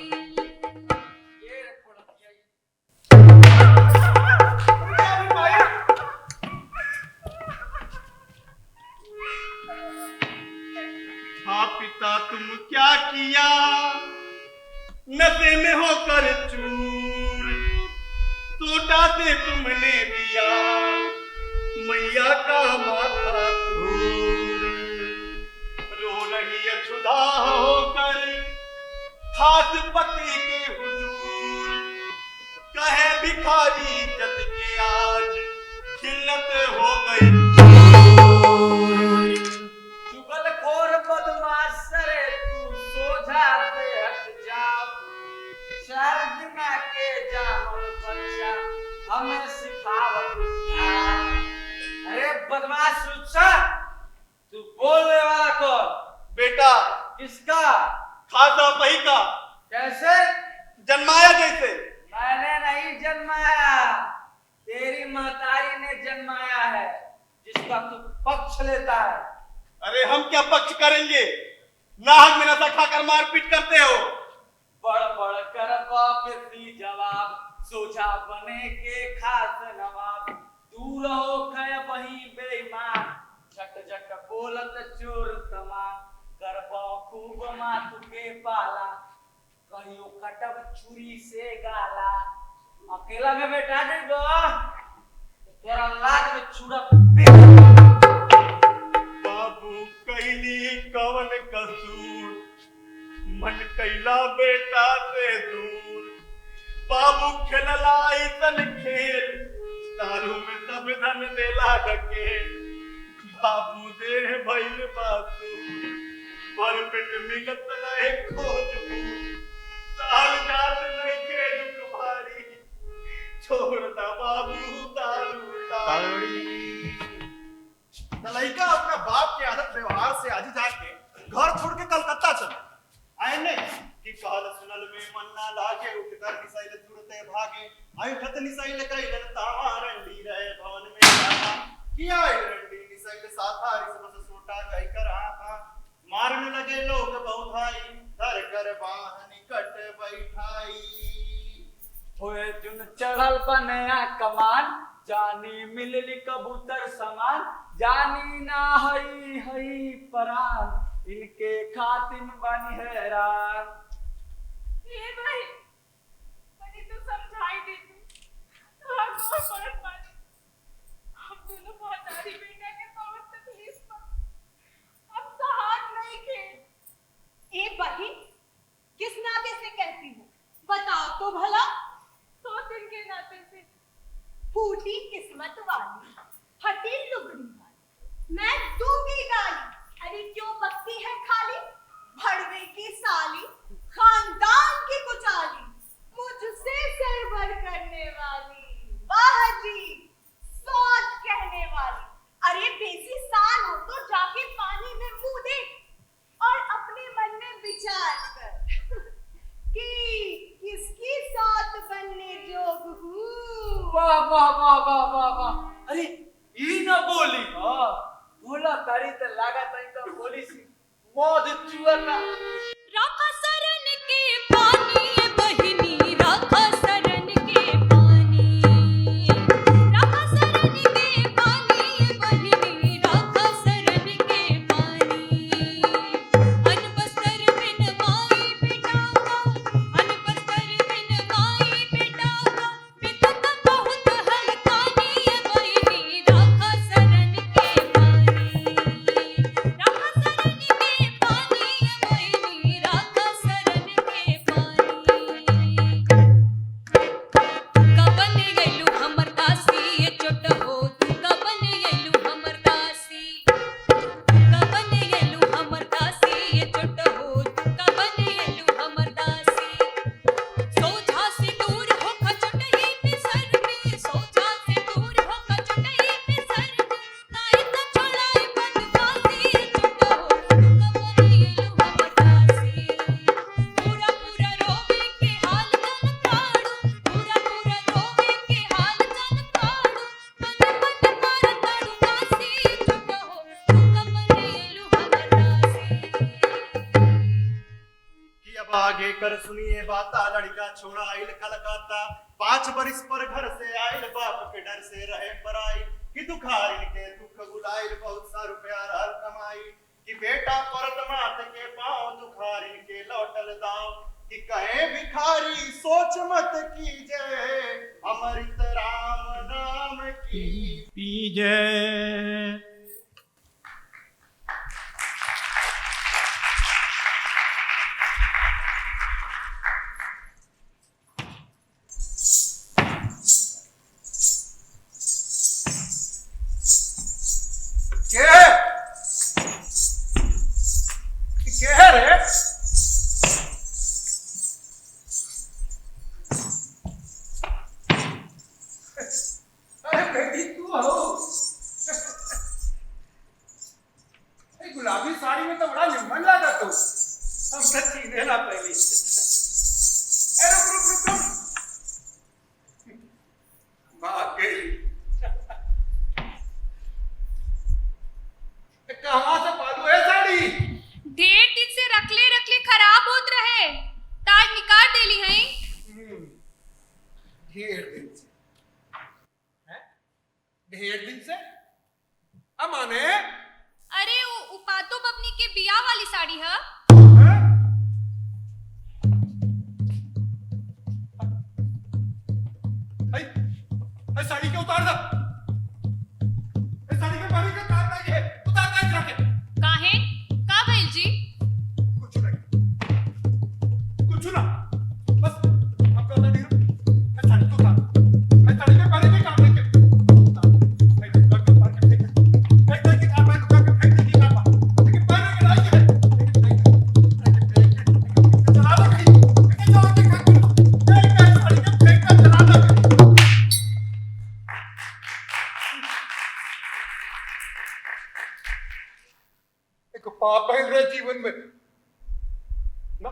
S4: हाँ पिता तुम क्या किया नशे में होकर चूर सोटा से तुमने दिया मैया का माथा धूर रो रही है क्षुधा होकर खास पति के हुजूर कहे भिखारी जत के आज खिल्लत हो गई
S3: चुगलखोर बदमाश सरे तू सोझा से हट जा चार दिना के जामल बच्चा हमें सिखावत था। अरे बदमाश रुच्चा तू बोलने वाला कौन?
S4: बेटा
S3: किसका?
S4: खासा सही का
S3: कैसे?
S4: जन्माया जैसे
S3: मैंने नहीं जन्माया तेरी महतारी ने जन्माया है जिसका तू पक्ष लेता है।
S4: अरे हम क्या पक्ष करेंगे नाहक में नशा खाकर मारपीट करते हो।
S3: बड़ बड़ कर वापसी जवाब सोचा बने के खास नवाब दूर हो खय वही बेईमान झट झट बोलत चोर समान कर खूब माथु के पाला कहियो कटब छुरी से गाला अकेला में बैठा नहीं गो तेरा लाज में छुरा
S4: बाबू कैली कवन कसूर मन कैला बेटा से दूर बाबू खेलला ऐसन खेल दारू में सब धन देला ढकेल बाबू दे भइल बासु भर पेट मिलत रहे खोज साल जात नहीं के दुख भारी छोड़ दा बाबू दारू
S1: लड़का अपना बाप के आदत व्यवहार से आज जाके घर छोड़ के कलकत्ता चला आए नहीं
S4: कि काल सुनल में मन ना लागे उठकर निसाइल तुरते भागे आयुठत निसाइल कैलन तावा रंडी रहे भवन में जाना
S1: किया है
S4: रंडी निसाइल साथारी सबस सोटा कई कर आहा मारने लगे लोग बहुधाई धर कर बाह निकट बैठाई
S3: होए जुन चढ़ल बनया कमान जानी मिलली कबूतर समान जानी ना हई हई परान इनके खातिन बनी हैरान।
S6: ये भाई मैंने तो समझाई दी थी हम तो पढ़ पाए हम दोनों महतारी बेटा के तौर तकलीफ पर अब सहार नहीं के। ए बहन किस नाते से कहती हूँ बताओ तो भला। तो दिन के नाते से फूटी किस्मत वाली हटी लुगड़ी वाली मैं दूंगी गाली। अरे क्यों बकती है खाली भड़वे की साली खानदान की कुचाली मुझसे सरबर करने वाली वाह जी सोच कहने वाली। अरे बेसी साल हो तो जाके पानी में मुंह दे और अपने मन में विचार कर कि किसकी साथ बनने जोग हूँ।
S3: वाह वाह वाह वाह वाह वाह। अरे ई न बोली बोला तारी तो लगा तारी तो बोली सी मौज चुअला
S5: राखा सरन के पानी बहिनी राखा सरन के पानी राखा सरन
S1: कर सुनिए बाता, लड़का छोड़ा आइल कलकत्ता, 5 बरिस पर घर से आइल, बाप के डर से रहे पराई, कि दुखारिन के दुख बुलाइल, बहुत सा रुपया रहल कमाई, कि बेटा परत मात के पाँव, दुखारिन के लौटल दाव, कि कहे भिखारी सोच मत कीजे, अमृत राम नाम की
S2: पीजे। क्या है रे? अरे बेटी तू हो? गुलाबी साड़ी में तो बड़ा निम्न लगा तू। हम तो चीने ना पहले। रुक। भाग गई। कहाँ से पालू है साड़ी?
S5: ढेर दिन से रखले खराब होत रहे, ताज निकाल देली हैं।
S2: ढेर दिन से हैं? ढेर दिन से? अमाने?
S5: अरे उपातो बबनी के बियाह वाली साड़ी है।
S2: हैं? आई साड़ी के उतार दो। साड़ी के बारे में उतार दे, उतार दे जाके।
S5: काहे? का भइल जी?
S2: कुछ ना बस आपका साड़ी साड़ी को उतार। साड़ी के बारे में काम लेके उतार के उतार के फेंक के काम में लुका के फेंक दे काम लेकिन बारे में लाई है चला दे कहीं चला के काम करो साड़ी के फेंक कर चला दे। एक पाप है रे जीवन में ना,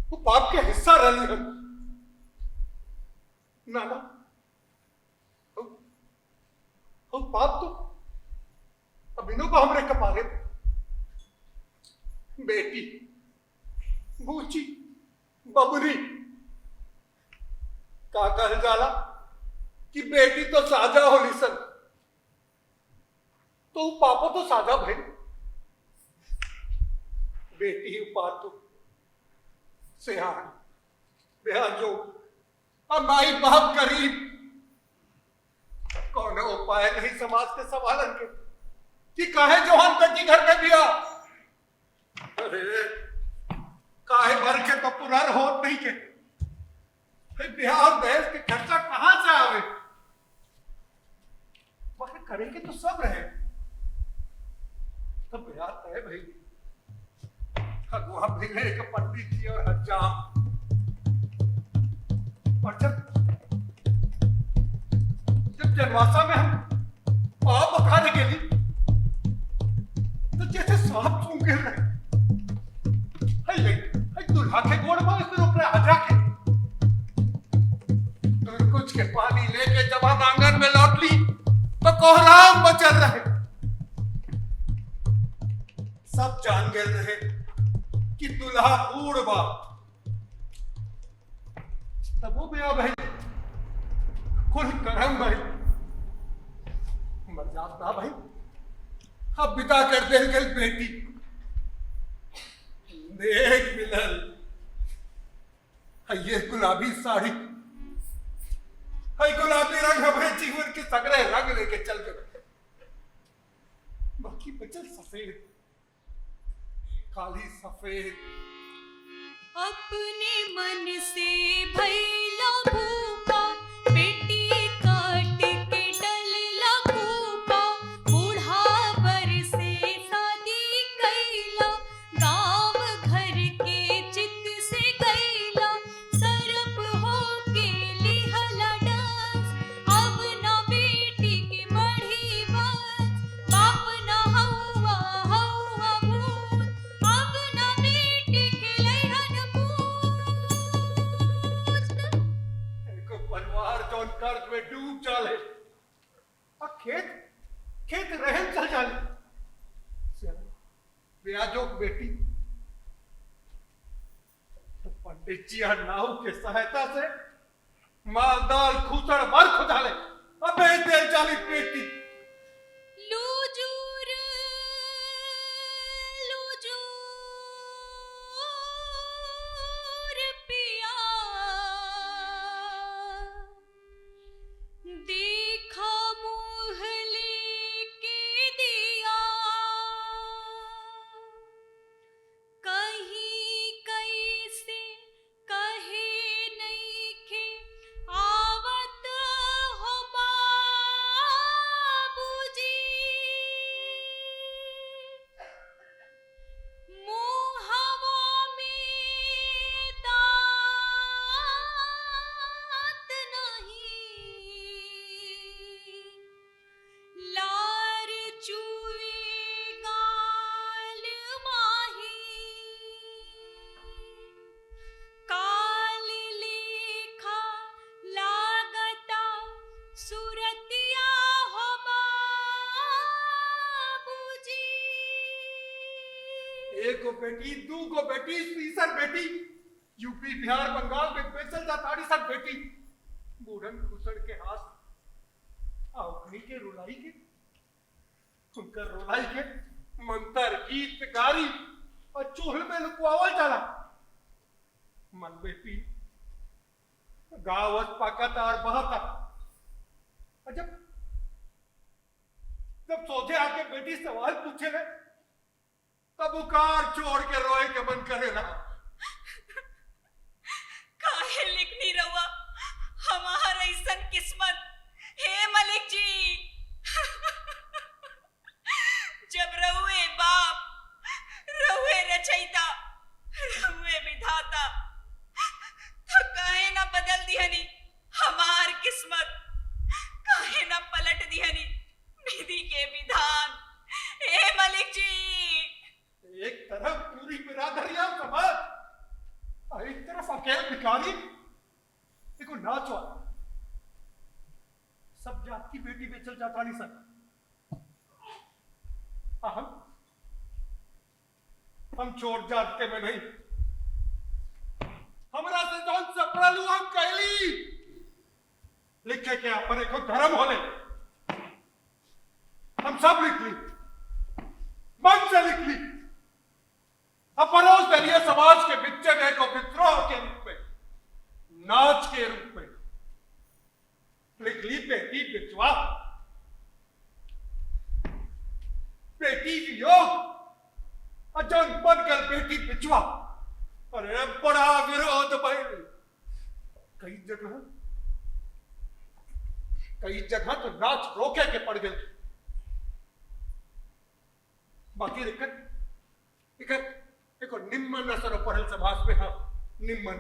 S2: वो पाप के हिस्सा रही है ना वो पाप तो अभिनव को हमरे कपारे बेटी बूची बबरी का कह जाला कि बेटी तो साजा होली सन, तो पापा तो सादा भाई बेटी उपातो सेहान बेहाजो अब माई बाप गरीब, कौन उपाय नहीं समाज के सवालन के कि काहे जोहन बेटी घर में दिया। अरे काहे भर के तो पुरार होत नहीं के बिहार देश के खर्चा कहां से आवे, वह करेंगे तो सब रहे तो बिहार तय भाई वहां भिगड़े एक पंडित जी और हजाम, और जब जनवासा में हम पाव बखाने के लिए तो जैसे सांप सूंघ गिर रहे दुल्हा के गोड़ में इसमें रुक रहे हजा के कुछ के पानी लेके जब हम आंगन में लौट ली तो कोहराम बचल रहे, सब जान गए रहे कि दुल्हा बूढ़ बा, तब वो भी भाई कुल करम भाई मर्यादा भाई अब बिता कर दे गई बेटी देख मिलल ये गुलाबी साड़ी गुलाबी रंग हमारे जीवन के सगरे रंग लेके चल गए, बाकी बचल सफेद काली सफेद।
S5: अपने मन से भैला भूपा, बेटी काट के डलला कूपा, बूढ़ा बर से शादी कैला, गांव घर के चित से गैला, सरप हो के लिहला डांस, अब ना बेटी की बढ़ी बात, बाप ना हौवा हौवा भूत, अब ना बेटी के लैहन
S2: एक परिवार जौन कर्ज में डूब जाले और खेत रहन चल जाले, ब्याजो बेटी पंडित नाव के सहायता से माल दाल खूसड़ भर खुदाले अबे तेल चाली पेटी
S5: लूजूर पिया देखा मुहले के दिया कहीं कैसे कहे नहीं के आवत हो बाबूजी मुहवा में दांत नहीं लार चुए गाल माही काल लेखा लागता सुरतिया हो बाबूजी
S2: एक को बेटी दू को बेटी तीसर बेटी यूपी बिहार बंगाल में बेचल जाताड़ी सब बेटी बूढ़न खुसड़ के हाथ औकनी के रुलाई के उनकर रुलाई के मंतर गीत गारी और चूहल में लुकवावल जाला मन बेटी गावत पाकता और बहता और जब सोचे आके बेटी सवाल पूछे ले तब उकार छोड़ के रोए के मन करेला
S6: काहे लिखनी रहुआ हमार ऐसन किस्मत हे मलिक जी जब रहुए बाप रहुए रचयिता रहुए विधाता तो काहे ना बदल दिहनी हमार किस्मत काहे ना पलट दिहनी विधि के विधान हे मलिक जी
S2: एक तरफ पूरी बिरादरिया समाज और एक तरफ अकेले भिखारी देखो नाचवा सब जात की बेटी बेचल जाता नहीं सर हम छोड़ जाते में नहीं हमरा से जौन सपरालू हम कहली लिखे के अपने को धर्म होले हम सब लिख ली मन से लिख ली अपरोस दरिया समाज के बिच्चे में को विद्रोह के रूप में नाच के रूप में लिख ली बेटी बिचवा बेटी योग अजन बनकर बेटी बिचवा अरे बड़ा विरोध भाई कई जगह तो नाच रोके के पड़ गए बाकी दिक्कत एक निम्मन असर पढ़ल समाज पे हाँ निम्मन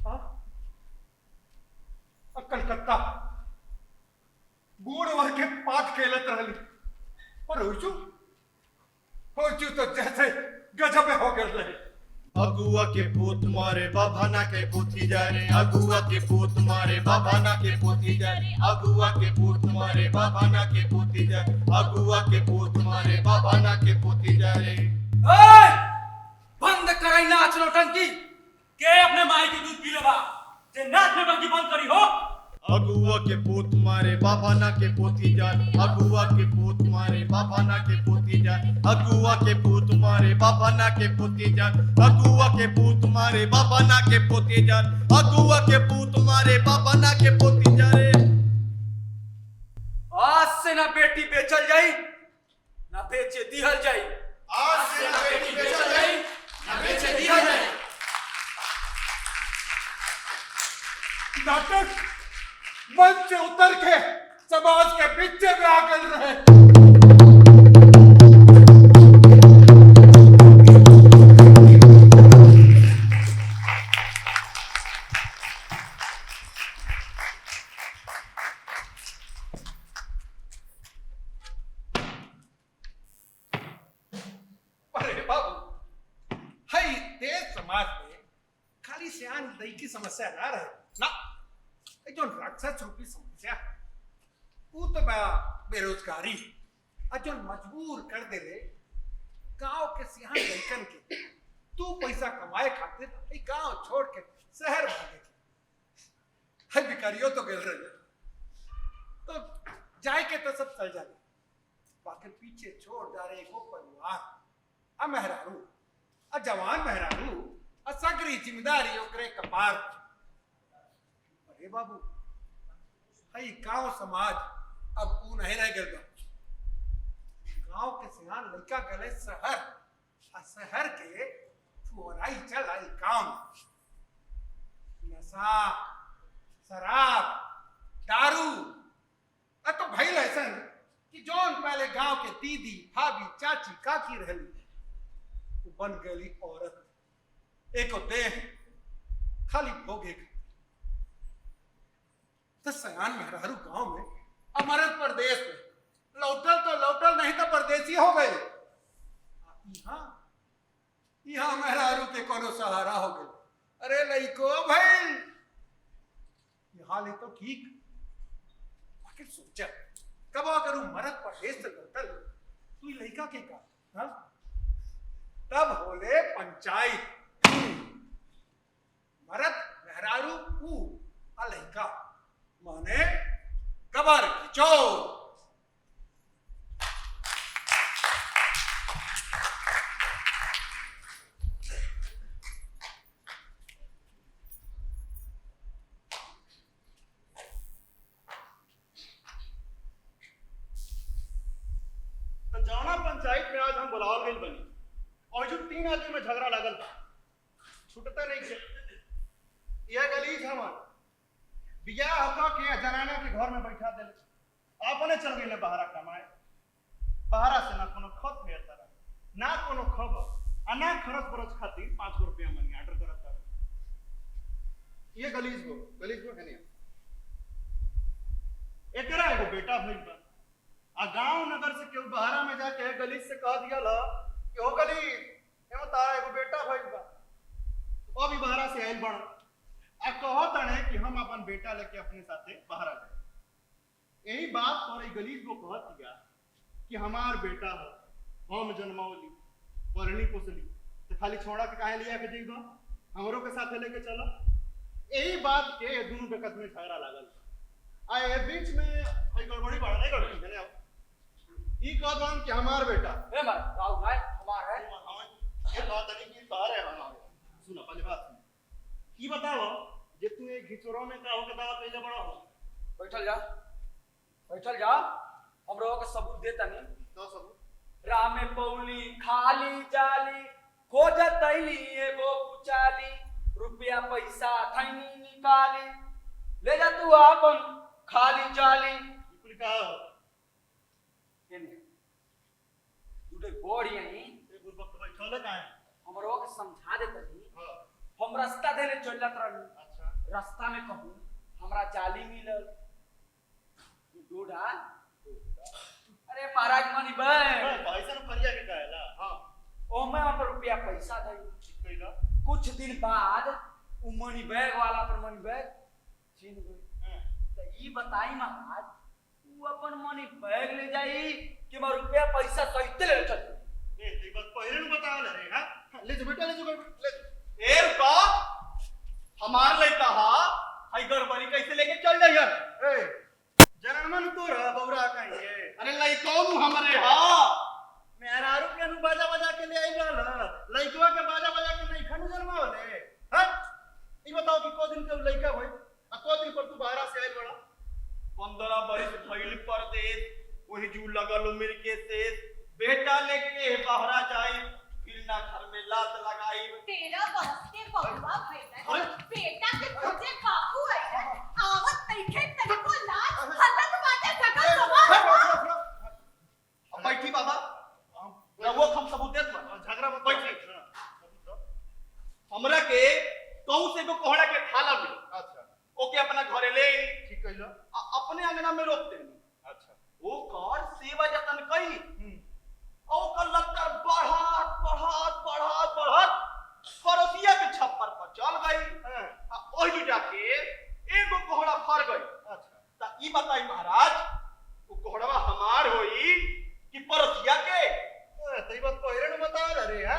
S2: हाँ कलकत्ता बूढ़ वर्ग के पाठ खेलत रहली पर होचू तो जैसे गजब हो गए रहे
S1: अगुआ के पूत मारे बाभाना के पोथी जा रे अगुआ के पूत मारे बाभाना के पोथी जा रे अगुआ के पूत मारे बाभाना के पोथी जा अगुआ के पूत मारे बाभाना के पोथी जा रे
S3: बंद कराई नाच नौटंकी के अपने माई की दूध पी लेबा जे नाच नौटंकी बंद करी हो
S1: अगुआ के पूत मारे बाभाना के पोथी जा अगुआ के पूत मारे बाभाना के पोथी जा अगुआ के पूत मारे बाभाना के पोथी जा अगुआ के पूत मारे बाभाना के पोथी जा अगुआ के पूत मारे बाभाना के पोथी जा रे
S3: आज से ना बेटी बेचल जाई ना बेचे दिहल जाई
S1: आज से ना बेटी बेचल जाई ना बेचे दिहल जाई
S2: नाटक मंच से उतर के समाज के बिच्चे में आकर रहे अरे बाबू हाय देश समाज में खाली सियान दई की समस्या ना रहे ना जो राक्षस रूपी समस्या वो तो बेरोजगारी और जो मजबूर कर दे रहे गांव के सियान लड़कन के तू पैसा कमाए खातिर ई गांव छोड़ के शहर भागे है भिखारियों तो गिर रहे तो जाए के तो सब चल जाए बाकी पीछे छोड़ जा रहे को परिवार आ मेहरारू आ जवान मेहरारू आ सगरी जिम्मेदारी ओकरे कपार अरे बाबू हई गांव समाज अब ऊ नहीं रह गया गांव के सियान लड़का गले शहर आ शहर के फुहराई चल आई काम नशा शराब दारू आ तो भइल ऐसन कि जौन पहले गांव के दीदी भाभी चाची काकी रहली वो बन गई औरत एको देह खाली भोगे तो सयान मेहरारू गांव में अमरत प्रदेश में लौटल तो लौटल नहीं तो परदेसी हो गए यहाँ यहाँ मेहरारू के कोनो सहारा हो गए अरे लइको भाई यहाँ ले तो ठीक आखिर सोचा कब अगर मरद परदेश से लौटल तू लइका के का हाँ? तब होले पंचायत मरद मेहरारू ऊ आ लइका माने कबर खिचोर
S4: पंचायत में आज हम बुलावल गई बनी और जो 3 आदमी में झगड़ा लगल था छूटता नहीं थे यह गलीज हमार बियाह होकर के जनाना के घर में बैठा दे अपने चल गए बहरा कमाए बहरा से ना कोनो खत भेजता ना कोनो खबर आ ना खरच बरच खातिर 5 रुपया मनी ऑर्डर करता ये गलीज को है नहीं एकरा एगो बेटा भइल बा आ गांव नगर से केहू बहरा में जाके गलीज से कह दिया ला कि हो गली एमो तारा एगो बेटा भइल बा ओ भी बहरा से आइल बण आ कहो तने कि हम अपन बेटा लेके अपने साथे बहरा जाए यही बात पर गलीज को कहत दिया कि हमार बेटा हो हम जन्मौली परणी पोसली तो खाली छोड़ा के काहे लिया के जइबो हमरो के साथे लेके चलो यही बात के दोनों बेकत में झगड़ा लागल आ ए बीच में हई गड़बड़ी बढ़ नहीं गड़बड़ी मैंने ई कहत हम कि हमार बेटा
S3: ए मार राव भाई हमार है
S4: ये बात नहीं कि सारे हमारे सुना पहले बात सुन ई बताओ जे तू एक घिचोरो में का हो के दावा पहले बड़ा हो
S3: बैठल जा हम लोगों के सबूत देता नहीं
S4: तो सबूत
S3: राम में पौली खाली जाली खोजत तैली एगो कुचाली रुपया पैसा थैनी निकाली ले जा तू अपन खाली जाली
S4: कुल का
S3: केने टूटे बॉडी नहीं
S4: ए बुरबक बैठल का है
S3: हमरो के समझा दे तनी
S4: हां
S3: हम रास्ता देने चलत रहनी
S4: अच्छा
S3: रास्ता में कहूं हमरा जाली मिलल डोडा अरे महाराज मनी भाई
S4: पैसा न करिया के कहला हां
S3: ओ मैं वहां पर रुपया पैसा दई
S4: कइला
S3: कुछ दिन बाद उ मनी बैग वाला पर मनी बैग छीन गई तो ई बताई महाराज उ अपन मनी बैग ले जाई कि मैं रुपया पैसा सहित ले चल
S4: ए ते बात पहले न बतावल रे हां ले जो बेटा ले जो ले
S1: ए रुका हमार लइका हा हई गड़बड़ी कैसे लेके चल जाइए
S4: ए जनमन तो रहा बौरा कहिए
S1: अरे लइको नु हमरे हा
S4: मेहरारू के नु बाजा बजा के ले आई रहल लइकवा के बाजा बजा के नहीं खनु जन्मावले हां ई बताओ कि को दिन के लइका होई आ को दिन पर तू बाहर से आइल बड़ा
S1: 15 बरिस भइल परदेश वही जू लगल उम्र के शेष बेटा लेके बहरा जाई फिर ना घर में लात लगाई
S6: 13 बरस के बबुआ भइला बेटा के खोजे बापू है आवत तइखे तनिको लाज हलत बाटे सगल सवाल
S1: अब बैठी बाबा वो हम सबूत देत बा
S4: झगड़ा मत
S1: बैठी हमरा के कहू से को कोहड़ा के खाला मिल
S4: अच्छा
S1: ओके अपना घरे ले
S4: ठीक कइला
S1: अपने अंगना में रोक देनी
S4: अच्छा
S1: वो कर सेवा जतन कई ओ कर लत्तर बढ़त पड़ोसिया के छप्पर पर चल गई ओही जाके एगो कोहड़ा फर गई
S4: अच्छा
S1: ता ई बताई महाराज वो कोहड़वा हमार होई कि पड़ोसिया के
S4: तई बात पहले न बतावल रे हां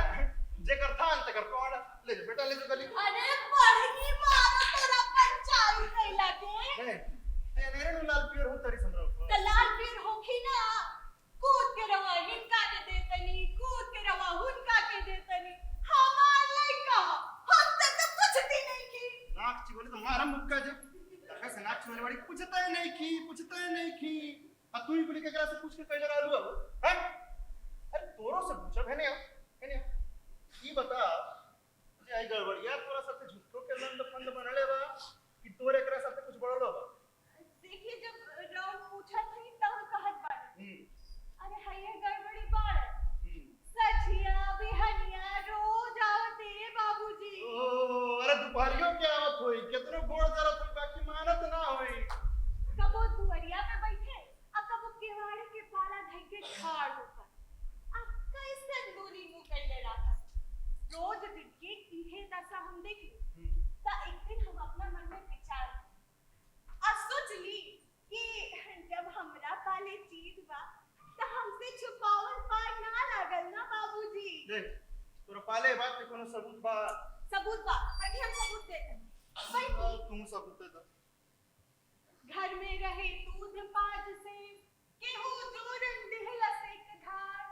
S1: जेकर थान तेकर कौन ले जा बेटा ले जा गली
S5: अरे पढ़नी मारो तोरा पंचायत कैला के
S1: ए मेरे नु लाल पियर हो तरी समरो
S5: त लाल पीर होखी ना कूद के रवा हिनका के देतनी कूद के रवा हुनका के देतनी हमार लइका हम तो पूछती नहीं की
S1: नाक ची बोले तो मारा मुक्का जे तका से नाक ची वाली पूछता है नहीं की आ तू ही बोली केकरा से पूछ के कैले रहलू अब हैं अरे तोरो से पूछब है ने ई बता जे आई गड़बड़िया तोरा साथे झूठो के लंड फंड बनले बा कि तोरे एकरा साथे कुछ बड़लो बा
S5: देखिए जब राउंड पूछा थी तब कहत बाड़े अरे हये गड़बड़ी बाड़े सचिया बिहनिया रोज आवते बाबूजी
S1: ओ अरे दोपहरियो के आवत होई केतनो गोड़ जरत होई बाकी मानत ना होई
S5: कबो दुआरिया पे बैठे आ कबो केवाड़ी के पाला धइ के ठाड़ होकर आ कैसे दूरी मुंह कैले रहा रोज दिन के इहे दशा हम देखी ता एक दिन हम अपना मन में विचार आ सोच ली कि जब हमरा पाले चीज बा त हमसे छुपावल पार ना लागल ना बाबूजी
S1: देख तोरा पाले बात के कोनो सबूत बा
S5: बा अभी हम सबूत देते
S1: तुम सबूत दे
S5: घर में रहे दूध पाज से केहू जोरन दिहला से धार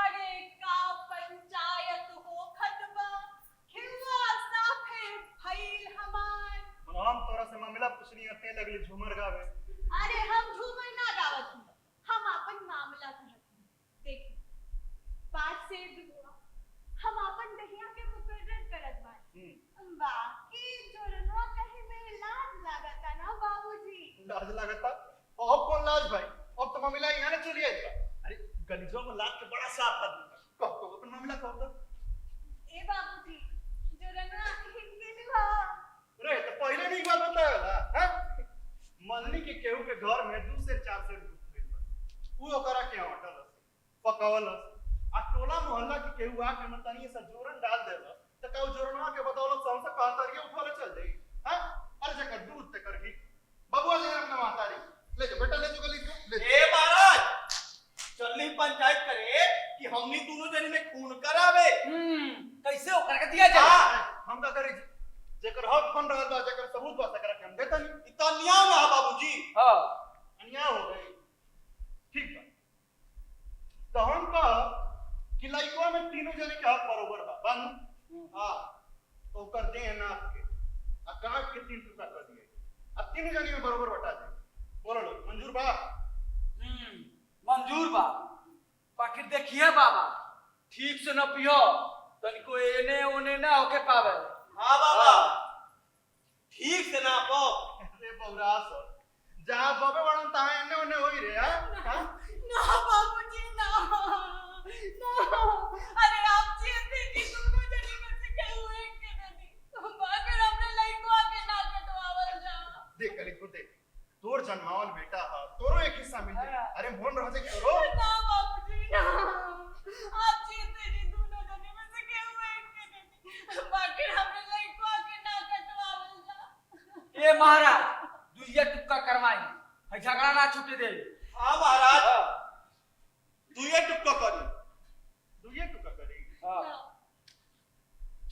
S5: अरे का पंचायत हो खतबा खिलवा साफे भइल हमार
S1: हम तोरा से मामला पूछनी हते लगली झूमर गावे
S5: अरे हम झूमर ना गावत हूं हम अपन मामला कहत हूं देख बात से दुआ हम अपन दहिया के मुकर्रर करत बानी बाकी जोरनवा कहे में लाज लागता ना बाबूजी
S1: लाज लागता अब कौन लाज भाई अब तो मामला यहां ने चली आई अरे गलीजो में लाज के बड़ा साफ आदमी कह तो अपन मामला कह तो
S5: ए बाबूजी जोरनवा हिनके निभा
S1: अरे तो पहले नहीं बात बताया हैं मलनी के केहू के घर में 2 से 4 से दूध मिल बा ऊ ओकरा के होटल पकावल आ टोला मोहल्ला के केहू आ के मतनी से जोरन डाल देला त कहू जोरनवा के बतौलत से हमसे कहतरिए उठवाले चल जाई हैं अरे जकर दूध ते कर भी बबुआ ले अपना मातारी ले जा बेटा ले जो गली ले
S3: ए महाराज चलनी पंचायत करे कि हमनी दोनों जने में खून करावे
S2: कैसे ओकर के दिया जाए
S1: हम का करी जेकर हक बन रहल बा जेकर सबूत बा सकरा के हम देता नहीं
S3: इतना अन्याय ना बाबूजी
S2: हां
S1: अन्याय हो गई ठीक बा तो हम का कि लइकवा में तीनों जने के हक बरोबर बा बानू हां तो ओकर दे ना के आ काट के 3 टुकड़ा कर दिए अब तीनों जने में बरोबर बटा दे बोलो लो मंजूर बा
S2: मंजूर बा बाकी देखिए बाबा ठीक से न पियो तनिको एने ओने ना होके पावे
S3: हां बाबा ठीक से ना पो
S1: अरे बौरास जहां बबे बड़न ता एने ओने होई रे हां
S5: ना बाबूजी ना अरे आप चाहते कि दोनों जने में से केहू एक के दे दी बाकर हमने लइको आके ना कटवावल जा
S1: देख कली को देख तोर जन्मावल बेटा हा तोरो एक हिस्सा मिल जाए अरे मोहन रह जे करो
S5: ना बाबूजी ना आप चाहते कि दोनों जने में से केहू एक के दे दी बाकर हमने लइको आके ना कटवावल जा
S2: ए महाराज दुइया टुक्का करवाई है झगड़ा ना छूटे दे
S3: हां महाराज तू ये टुक्का करी
S1: दुइये टुका करी
S2: हां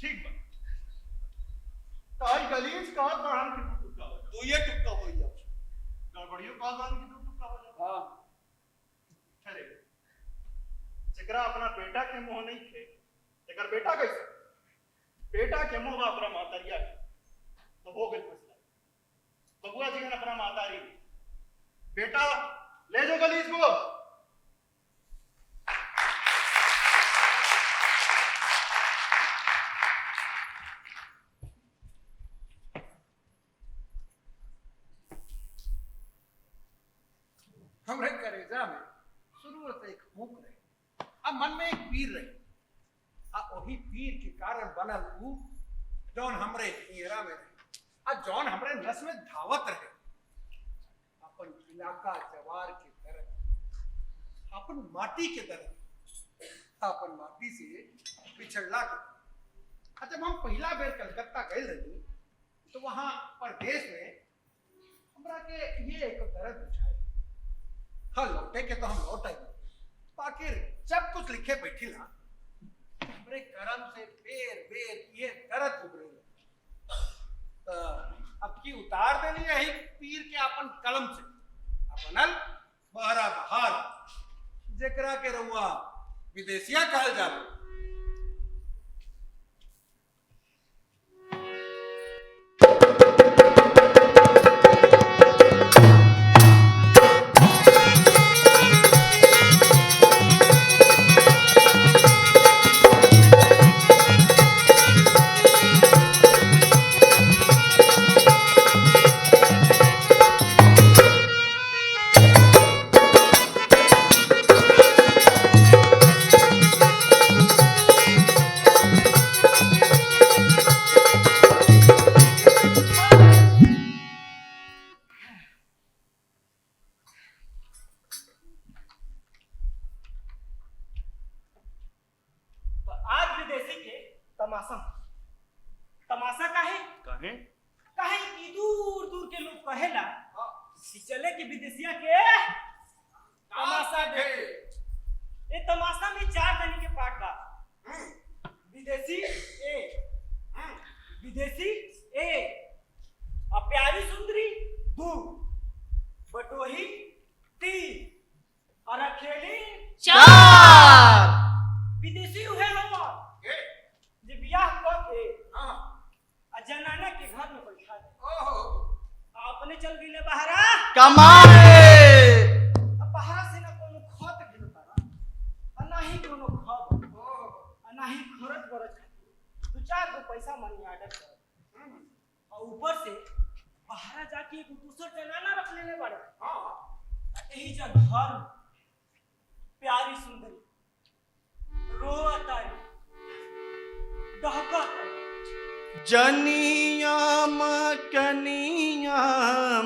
S1: ठीक बा ताई गलीज का बढ़न की टुका हो
S3: तू ये टुक्का होई जा
S1: गड़बड़ियों का बढ़न की टुका हो जा
S2: हां
S1: अरे जकरा अपना बेटा के मोह नहीं थे जकर बेटा कैसे बेटा के मोह अपना मातरिया तो हो गई फैसला बबुआ जी ने अपना मातारी बेटा ले जो गलीज को
S2: हमरे करेजा में शुरू से एक भूख रहे अब मन में एक पीर रहे अब वही पीर के कारण बनल ऊ जौन हमरे हियरा में रहे अब जौन हमरे नस में धावत रहे अपन इलाका जवार के तरफ अपन माटी के तरफ अपन माटी से पिछड़ला के जब हम पहला बेर कलकत्ता गए रही तो वहां प्रदेश में हमरा के ये एक दर्द बुझाए हाँ लौटे के तो हम लौट आए बाकी जब कुछ लिखे बैठी ला हमरे कर्म से बेर बेर ये दर्द उभरे तो अब की उतार देनी यही पीर के अपन कलम से अपनल बहरा बहार जेकरा के रहुआ विदेशिया कहल जावे।
S3: तमाशा तमाशा काहे
S4: कहे
S3: काहे कि दूर दूर के लोग कहेला कि चले कि विदेशिया के तमाशा दे। ये तमाशा में 4 जन के पार्ट बा। विदेशी ए विदेशी ए और प्यारी सुंदरी 2 बटोही 3 और अकेली
S5: 4।
S3: विदेशी उहे हमर जे बियाह क के आ जनाना के घर में बैठा दे अपने चल गईले बहरा
S1: कमाए
S3: अब बहरा से ना कोनो खत गिरता बा ना ही कोनो खत ना ही खरच बरच 2-4 गो पैसा मनी ऑर्डर कर और ऊपर से बहरा जाके एक दूसर जनाना रख लेले बाड़े। यही जब घर प्यारी सुंदरी रोता है दहकत
S1: जनिया मकनिया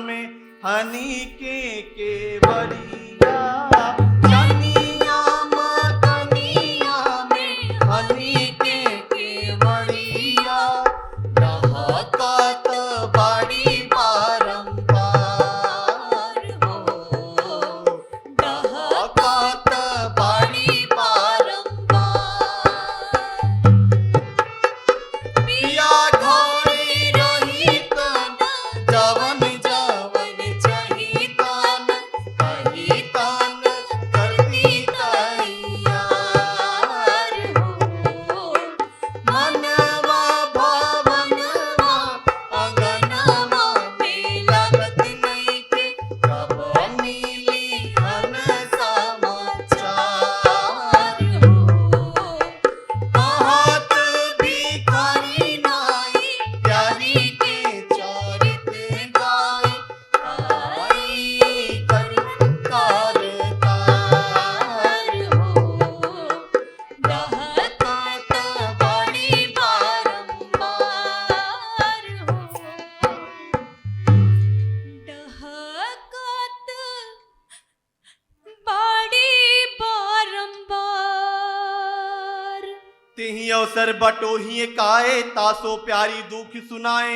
S1: में हनी के केवड़िया जनिया मकनिया में हनी के केवड़िया दहकत बड़ी बारंबार हो दहकत बड़ी बारंबार पिया घोड़ी रही तन जवन जवन चाही तन कही तन करती तैयार हो मनवा भवनवा अंगनवा में लगत नहीं के कब मिली हन समाचार हो कहत भिखारी नाई प्यारी के चरित गाय आई करी कारतार हो दहकत बड़ी बारंबार हो
S5: दहकत बड़ी बारंबार।
S1: तिही अवसर बटोही काए तासो प्यारी दुख सुनाए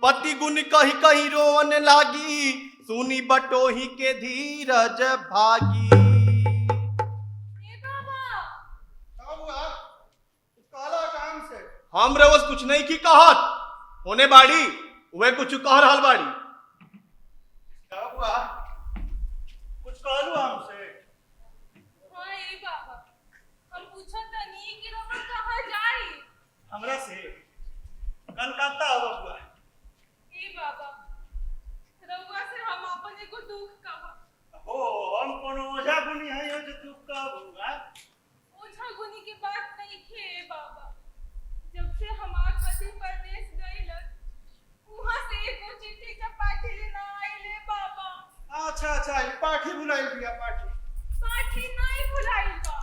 S1: पति गुण कही कही रोवन लागी सुनी बटोही के धीरज भागी।
S5: ए बाबा
S2: काला काम से
S1: हम रोज कुछ नहीं की कहत होने बाड़ी वे कुछ कह रहल बाड़ी।
S2: क्या हुआ कुछ कहलू हमसे
S5: हाँ ए बाबा हम पूछा तनी कि रउआ कहाँ जाई।
S3: हमरा से कलकत्ता हो हुआ
S5: ए बाबा रउआ से हम अपन एगो दुख कहब।
S3: हो हम कोनो ओझा गुनी है जो तू कहबूगा
S5: ओझा गुनी के बात नहीं खे बाबा। जब से हमार पति परदेश गइलन वहां से एको चिट्ठी चपाटी लेना आइले बाबा।
S2: अच्छा अच्छा ये पाठी भुलाई दिया पाठी
S5: पाठी नहीं भुलाइल बा।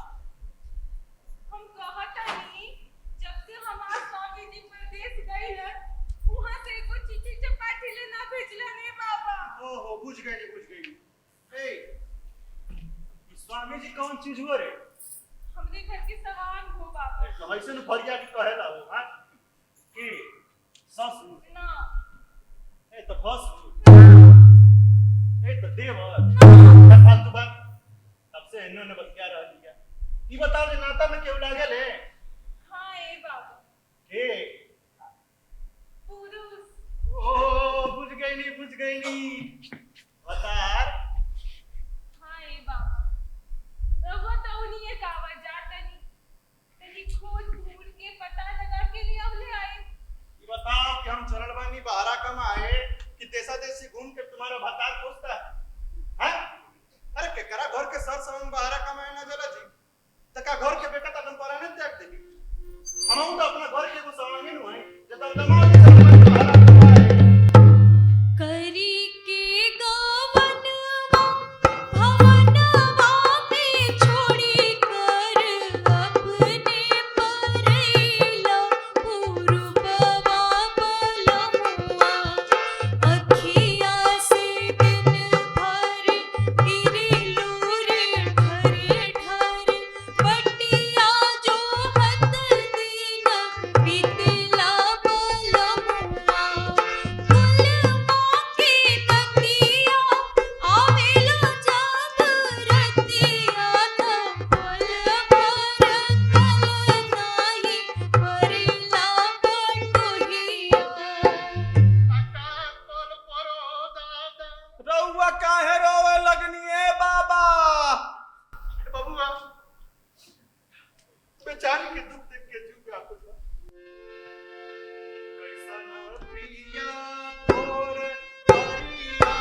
S5: हम कहतनी जब से हमार स्वामी जी परदेश गइलन वहां से एको चिट्ठी चपाटी लेना भेजलन ए बाबा।
S3: ओहो बुझ गई ए ई स्वामी जी कौन चीज हो रे
S5: हमरे घर के सवान हो बाबा।
S3: तो ऐसे न फरिया के कहेला हो हां कि ससुर
S5: ना
S3: ए तो फसुर ए तो देवर फालतू बात तब से इन्होंने बतिया रह लिया ई बताओ जे नाता में केहू लागल है
S5: हाँ ए बाबा
S4: गई बतार
S5: हाय बाबा रहुआ तो उन्हीं का वजह तनी तनी खोज ढूंढ के पता लगा के लिए अब ले आए।
S4: ये बताओ कि हम चरण बानी बाहरा कमाए कि देशा देशी घूम के तुम्हारा भतार पूछता है हैं? अरे केकरा घर के सर संग बाहरा कमाए ना जला जी तका घर के बेटा तन परा ने त्याग देली हम तो अपना घर के एगो सामान नु है जब दमाद के चरण बानी बाहरा कमाए
S5: करी के गवनवा भवनवा में छोड़ी कर अपने परैला पूर्ववा बलमुआ अखिया से दिन भर गिरी लूर ढर ढर पटिया जो हत दिन बीतला बलमुआ गुलमा के तकिया आवेला जात रतिया त पल भर कल नाही परिला बटोहिया।
S1: रउआ काहे रोवे लगनी है बाबा?
S4: बबुआ बेचारी के दुख देख के जीव पे आता था कैसा ना पिया तोर हरिया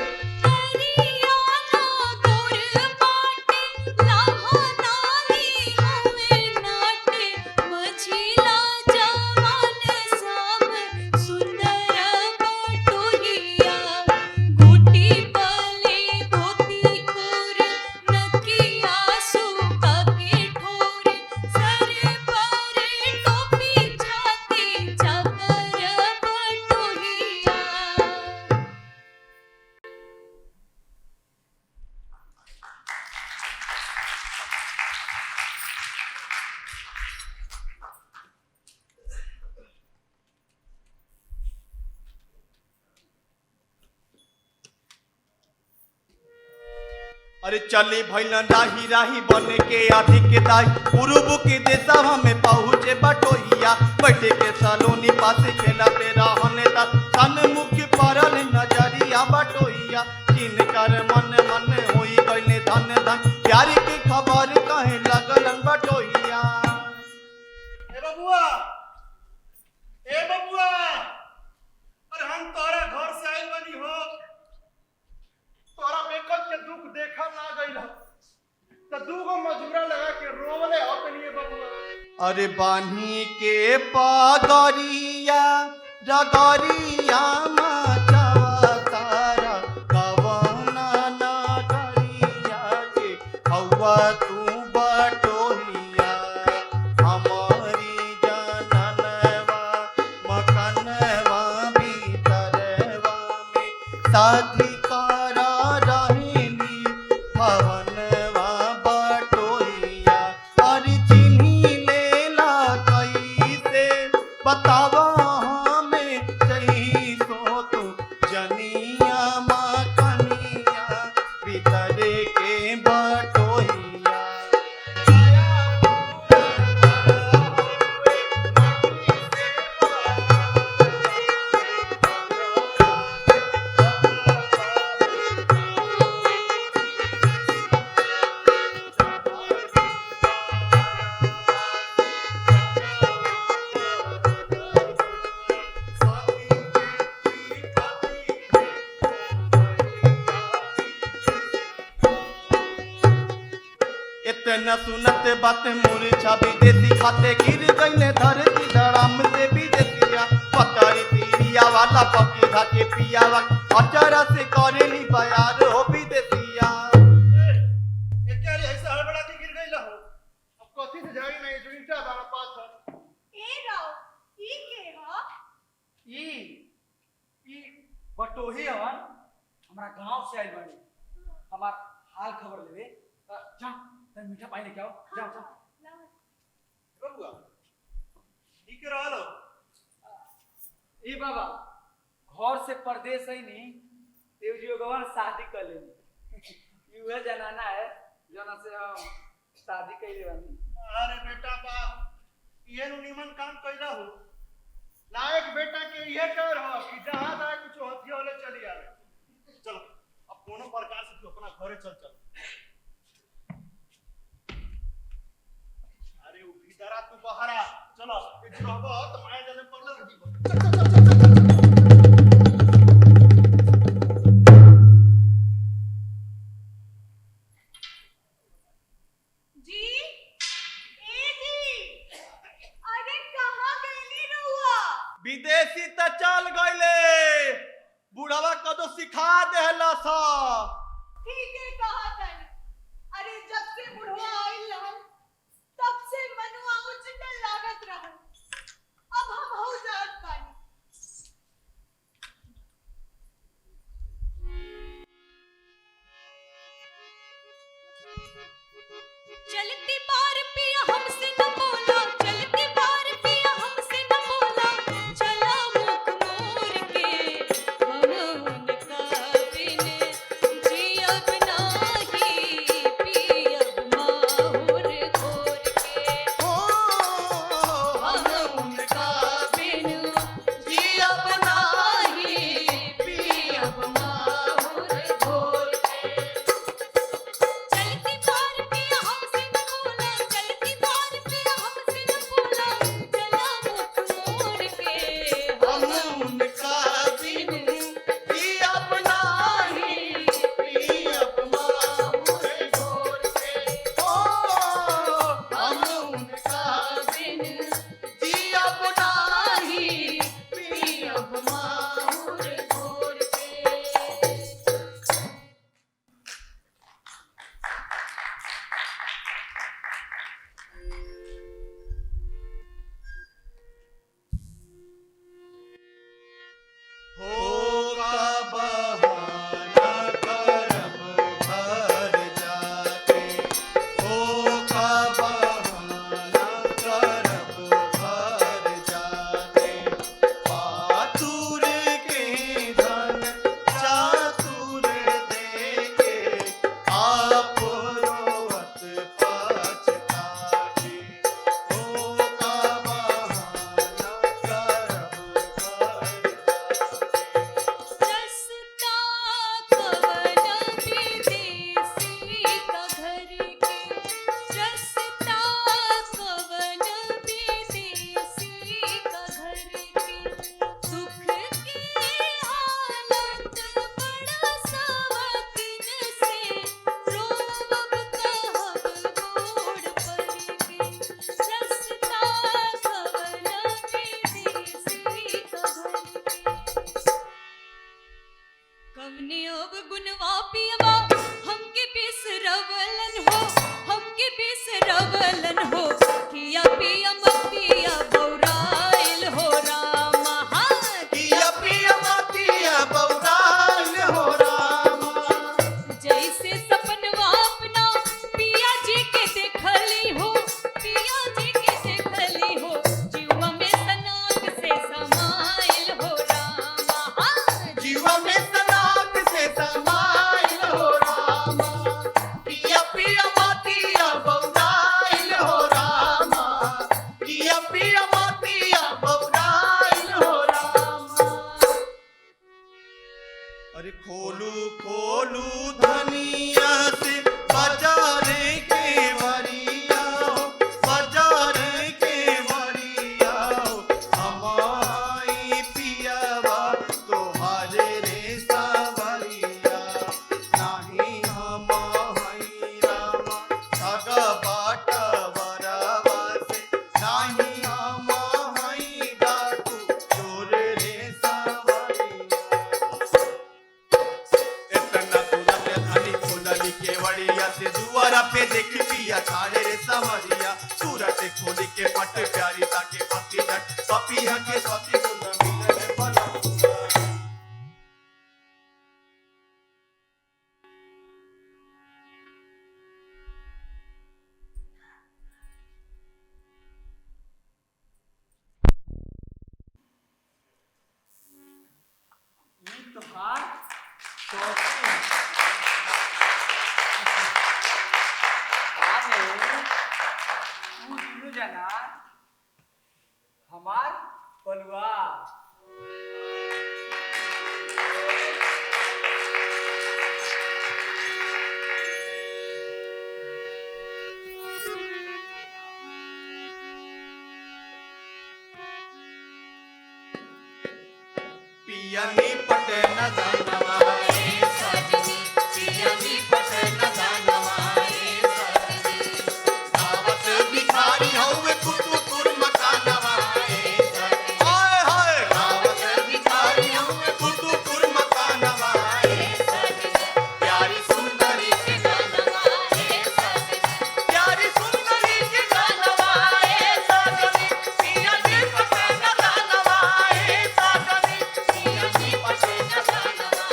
S5: करिया ना गोर पाटे लाहा नाही हवे नाटे मझिला जवान साम सुंदर बटोहिया गोटी पले धोती कोर नकिया सुका के ठोर सर पर टोपी छाती चाकर बटोहिया।
S1: अरे चली भैल राही राही बन के अधिक दाई पूर्व के देशवा में पहुँचे बटोहिया बैठे के सलोनी पास खेला पे रहने ता सन मुख परल नजरिया बटोहिया किन कर मन मन होई गईले धन धन प्यार की खबर कहे लगलन बटोहिया।
S4: ए बबुआ अरे हम तोरा घर से आइल बनी हो तोरा बेकत के दुख देखा ना गइल हो त दूगो मजूरा लगा के रोवले अपनी बबुआ
S1: अरे बान्ही के पगरिया डगरिया मचवा तारा कवना नगरिया के हवा तू बटोहिया हमारी जननवा मकनवा भीतरवा में साथी करा रहेली भवनवा बटोहिया अरे चिन्ही लेला कैसे बतावा हमें सही सो तू जनिया मकनिया भीतर के बटोहिया। इतना सुनत बात मूर्छा विदेशी खाते गिर गईले धरती धड़ाम से विदेशिया पतारी तीरिया वाला पकी धाके पियावा अचारा से करेली बयार हो विदेशिया।
S4: एके ऐसा हड़बड़ा के गिर गइल हो अब कथी से जाई नहीं जुइटा बारा पास है
S6: ए राव ई के ह
S3: ई बटोही हवन हमरा गांव से आइल बाड़ी हमार हाल खबर लेवे जा तन मीठा पानी लेके आओ जा जा।
S1: बबुआ ठीक रहलो
S3: ई बाबा घर से परदेश है नी देव जी भगवान शादी कर लेनी युवा जनाना है जना से हम शादी कैले बानी।
S4: अरे बेटा बाप ये निमन काम कैला हो लायक बेटा के ये कर हो कि जहां जाए कुछ हथिया वाले चली आवे। चलो अब कोनो प्रकार से तू अपना घरे चल चल। अरे वो भीतरा तू बहरा चलो ये रहबो तो माया जाने पड़ले रही।
S6: जी ए जी अरे कहाँ गईली रहुआ?
S1: विदेशी त चल गईले बुढ़वा कदो सिखा देहला सा।
S6: ठीक है कहा तन। अरे जब से बुढ़वा आइल रहल तब से मनुआ उचटल लागत रहल। अब हम हो जात बानी। चलती बार पिया हमसे न बोला, चलती बार पिया हमसे न बोला, चला मुख मोर के हम उनका बिन जियब नाही पियब माहुर घोर के। हम उनका बिन जियब नाही पियब माहुर घोर के। चलती बार पिया हमसे न बोला, चलती बार पिया हमसे न बोला, चला मुख मोर के हम उनका बिन जियब नाही पियब माहुर घोर के। हम उनका बिन जियब नाही पियब माहुर घोर के।
S1: होगा बहाना करब घर जाके, होगा बहाना करब घर जाके। पातुर के धन चातुर देके, आप रोवत पछताके। होगा बहाना करब घर
S6: रस्ता कवन विदेशी का घर के, रस्ता कवन विदेशी का घर के। सुख की हालत बड़ा सवकीन से, रोवब कहब गोड़ पर के। रस्ता कवन विदेशी का घर के। कवने अब गुनवा पियवा हमके बिसरवलन हो, हमके बिसरवलन हो। किया पिया मतिया बौराइल हो रामा। हाँ,
S1: किया पिया मतिया बौराइल हो रामा।
S6: जैसे सपनवा अपना पिया जी के देखली हो, पिया जी के देखली हो। जीवा में सनाक से समाइल हो रामा। हाँ,
S1: जीवा में सनाक से समाइल हो रामा। किया पिया मतिया बौराइल हो रामा। किया पिया मतिया बौराइल हो रामा। अरे खोलू खोलू धनिया से बाजारे के वरिया हो, बाजारे के वरिया हो। हमाई पियावा तोहारे रे सावरिया, नाही हमाई रामा ठगा बाट वरवा से, नाही हमाई डाकू चोर रे सावरिया। इतना तुलले धनी खोलली केवड़िया से, दुआरा पे देखी पिया छाड़े रे समरिया। सूरत खोली के पट प्यारी ताके पति जट, पपिया के सती गुण मिलने बना। सियनी पटे न जानवा सियनी पटे न जानवा गावत भिखारी हउए कुतुपुर मकानवा हाय हाय गावत भिखारी हउए कुतुपुर मकानवा प्यारी सुंदरी के जानवा प्यारी सुंदरी के जानवा सियनी पटे न जानवा सियनी पटे न जानवा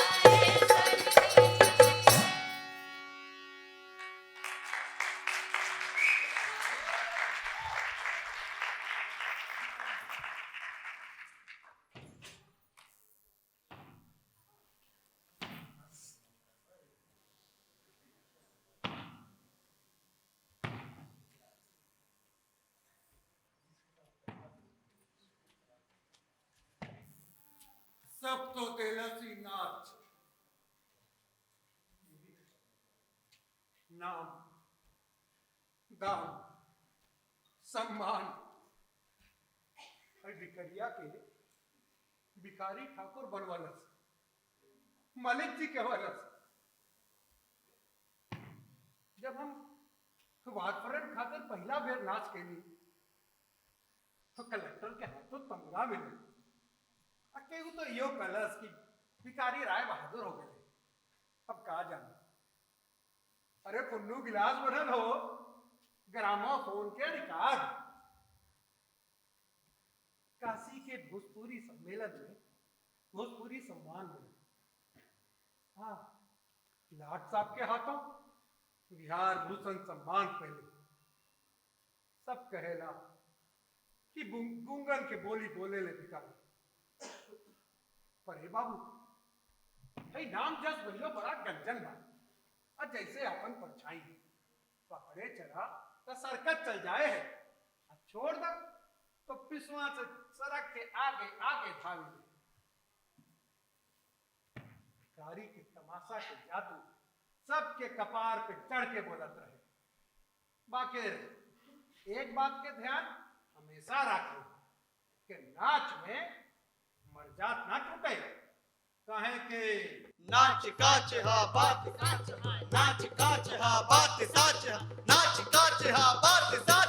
S2: सब तो तेलसी नाच नाम दाम सम्मान भिखरिया के भिखारी ठाकुर बनवालस मलिक जी कहवालस। जब हम वातावरण खातिर पहला बेर नाच के लिए तो कलेक्टर के हाथों तमगा मिले केहू तो यो कलस की भिखारी राय बहादुर हो गए। अब कहा जाना अरे पुन्नू गिलास बनल हो ग्रामोफोन के रिकॉर्ड। काशी के भोजपुरी सम्मेलन में भोजपुरी सम्मान मिले। हाँ लाट साहब के हाथों बिहार भूषण सम्मान पहले। सब कहेला कि गुंगन के बोली बोले ले भिखारी पर हे बाबू भाई नाम जस भइलो बड़ा गंजन बा और जैसे अपन परछाई पकड़े चला तो सरकत चल जाए है और छोड़ दो तो पिसवा से सड़क के आगे आगे भागी। भिखारी के तमाशा के जादू सबके कपार पे चढ़ के बोलत रहे। बाकी एक बात के ध्यान हमेशा रखो कि नाच में मर्जात ना टूटे। कहे के
S1: नाच काच हा बात नाच काच हा बात साच नाच काच हा बात साच